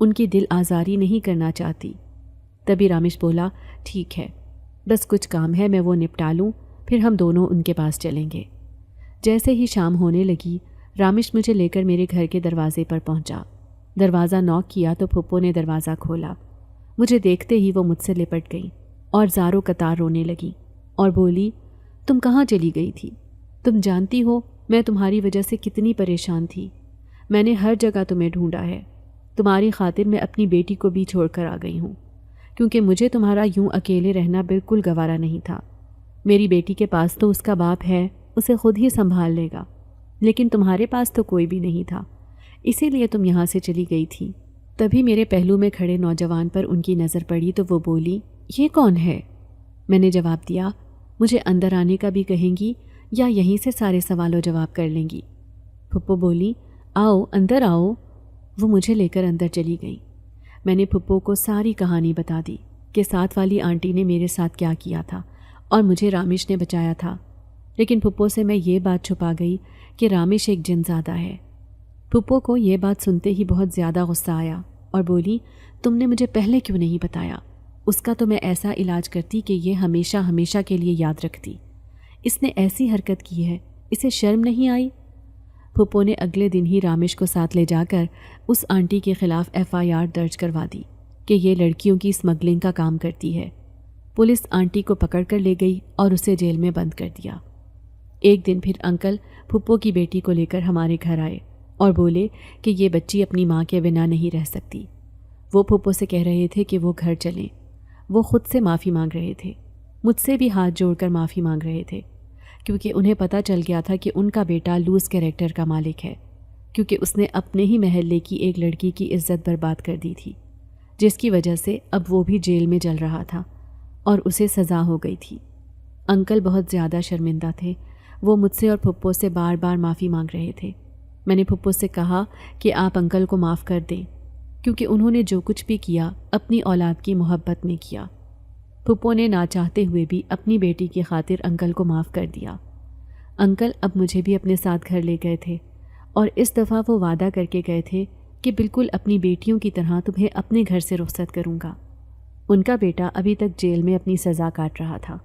ان کی دل آزاری نہیں کرنا چاہتی۔ تبھی رامش بولا، ٹھیک ہے، بس کچھ کام ہے میں وہ نپٹا لوں، پھر ہم دونوں ان کے پاس چلیں گے۔ جیسے ہی شام ہونے لگی، رامش مجھے لے کر میرے گھر کے دروازے پر پہنچا۔ دروازہ نوک کیا تو پھپھو نے دروازہ کھولا۔ مجھے دیکھتے ہی وہ مجھ سے لپٹ گئی اور زاروں قطار رونے لگی اور بولی، تم کہاں چلی گئی تھی؟ تم جانتی ہو میں تمہاری وجہ سے کتنی پریشان تھی، میں نے ہر جگہ تمہیں ڈھونڈا ہے، تمہاری خاطر میں اپنی بیٹی کو بھی چھوڑ کر آ گئی ہوں، کیونکہ مجھے تمہارا یوں اکیلے رہنا بالکل گوارا نہیں تھا۔ میری بیٹی کے پاس تو اس کا باپ ہے، اسے خود ہی سنبھال لے گا، لیکن تمہارے پاس تو کوئی بھی نہیں تھا، اسی لیے تم یہاں سے چلی گئی تھی۔ تبھی میرے پہلو میں کھڑے نوجوان پر ان کی نظر پڑی تو وہ بولی، یہ کون ہے؟ میں نے جواب دیا، مجھے اندر آنے کا بھی کہیں گی یا یہیں سے سارے سوال و جواب کر لیں گی؟ پھپھو بولی، آؤ اندر آؤ۔ وہ مجھے لے کر اندر چلی گئی۔ میں نے پھپھو کو ساری کہانی بتا دی کہ ساتھ والی آنٹی نے میرے ساتھ کیا کیا تھا اور مجھے رامش نے بچایا تھا۔ لیکن پھپھو سے میں یہ بات چھپا گئی کہ رامش ایک جن زادہ ہے۔ پھپھو کو یہ بات سنتے ہی بہت زیادہ غصہ آیا اور بولی، تم نے مجھے پہلے کیوں نہیں بتایا؟ اس کا تو میں ایسا علاج کرتی کہ یہ ہمیشہ ہمیشہ کے لیے یاد رکھتی۔ اس نے ایسی حرکت کی ہے، اسے شرم نہیں آئی؟ پھپھو نے اگلے دن ہی رامش کو ساتھ لے جا کر اس آنٹی کے خلاف FIR درج کروا دی کہ یہ لڑکیوں کی اسمگلنگ کا کام کرتی ہے۔ پولیس آنٹی کو پکڑ کر لے گئی اور اسے جیل میں بند کر دیا۔ ایک دن پھر انکل پھپھو کی بیٹی کو لے کر ہمارے گھر آئے اور بولے کہ یہ بچی اپنی ماں کے بنا نہیں رہ سکتی۔ وہ پھپھو سے کہہ رہے تھے کہ وہ گھر چلیں۔ وہ خود سے معافی مانگ رہے تھے، مجھ سے بھی ہاتھ جوڑ کر معافی مانگ رہے تھے، کیونکہ انہیں پتہ چل گیا تھا کہ ان کا بیٹا لوز کیریکٹر کا مالک ہے، کیونکہ اس نے اپنے ہی محلے کی ایک لڑکی کی عزت برباد کر دی تھی، جس کی وجہ سے اب وہ بھی جیل میں جل رہا تھا اور اسے سزا ہو گئی تھی۔ انکل بہت زیادہ شرمندہ تھے، وہ مجھ سے اور پھپھو سے بار بار معافی مانگ رہے تھے۔ میں نے پھپھو سے کہا کہ آپ انکل کو معاف کر دیں، کیونکہ انہوں نے جو کچھ بھی کیا اپنی اولاد کی محبت میں کیا۔ پھپھو نے نہ چاہتے ہوئے بھی اپنی بیٹی کی خاطر انکل کو معاف کر دیا۔ انکل اب مجھے بھی اپنے ساتھ گھر لے گئے تھے اور اس دفعہ وہ وعدہ کر کے گئے تھے کہ بالکل اپنی بیٹیوں کی طرح تمہیں اپنے گھر سے رخصت کروں گا۔ ان کا بیٹا ابھی تک جیل میں اپنی سزا کاٹ رہا تھا۔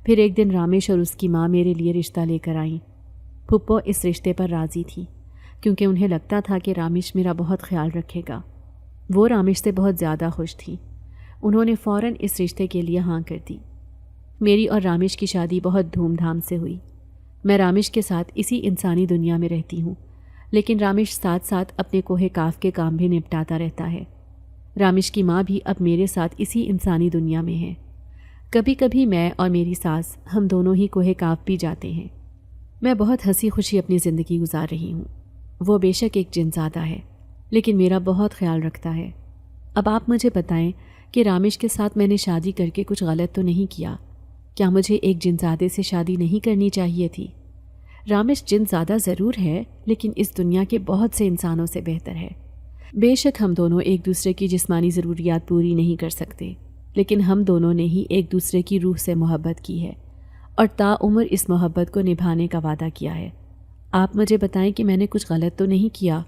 پھر ایک دن رامش اور اس کی ماں میرے لیے رشتہ لے کر آئیں۔ پھپھو اس رشتے پر راضی تھی، کیونکہ انہیں لگتا تھا کہ رامش میرا بہت خیال رکھے گا۔ وہ رامش سے بہت زیادہ خوش تھی۔ انہوں نے فوراً اس رشتے کے لیے ہاں کر دی۔ میری اور رامش کی شادی بہت دھوم دھام سے ہوئی۔ میں رامش کے ساتھ اسی انسانی دنیا میں رہتی ہوں، لیکن رامش ساتھ ساتھ اپنے کوہ کاف کے کام بھی نپٹاتا رہتا ہے۔ رامش کی ماں بھی اب میرے ساتھ اسی انسانی دنیا میں ہے۔ کبھی کبھی میں اور میری ساس ہم دونوں ہی کوہ کاف بھی جاتے ہیں۔ میں بہت ہنسی خوشی اپنی زندگی گزار رہی ہوں۔ وہ بے شک ایک جن زادہ ہے، لیکن میرا بہت خیال رکھتا ہے۔ اب آپ مجھے بتائیں کہ رامش کے ساتھ میں نے شادی کر کے کچھ غلط تو نہیں کیا؟ کیا مجھے ایک جن زادے سے شادی نہیں کرنی چاہیے تھی؟ رامش جن زادہ ضرور ہے، لیکن اس دنیا کے بہت سے انسانوں سے بہتر ہے۔ بے شک ہم دونوں ایک دوسرے کی جسمانی ضروریات پوری نہیں کر سکتے، لیکن ہم دونوں نے ہی ایک دوسرے کی روح سے محبت کی ہے اور تاعمر اس محبت کو نبھانے کا وعدہ کیا ہے۔ آپ مجھے بتائیں کہ میں نے کچھ غلط تو نہیں کیا؟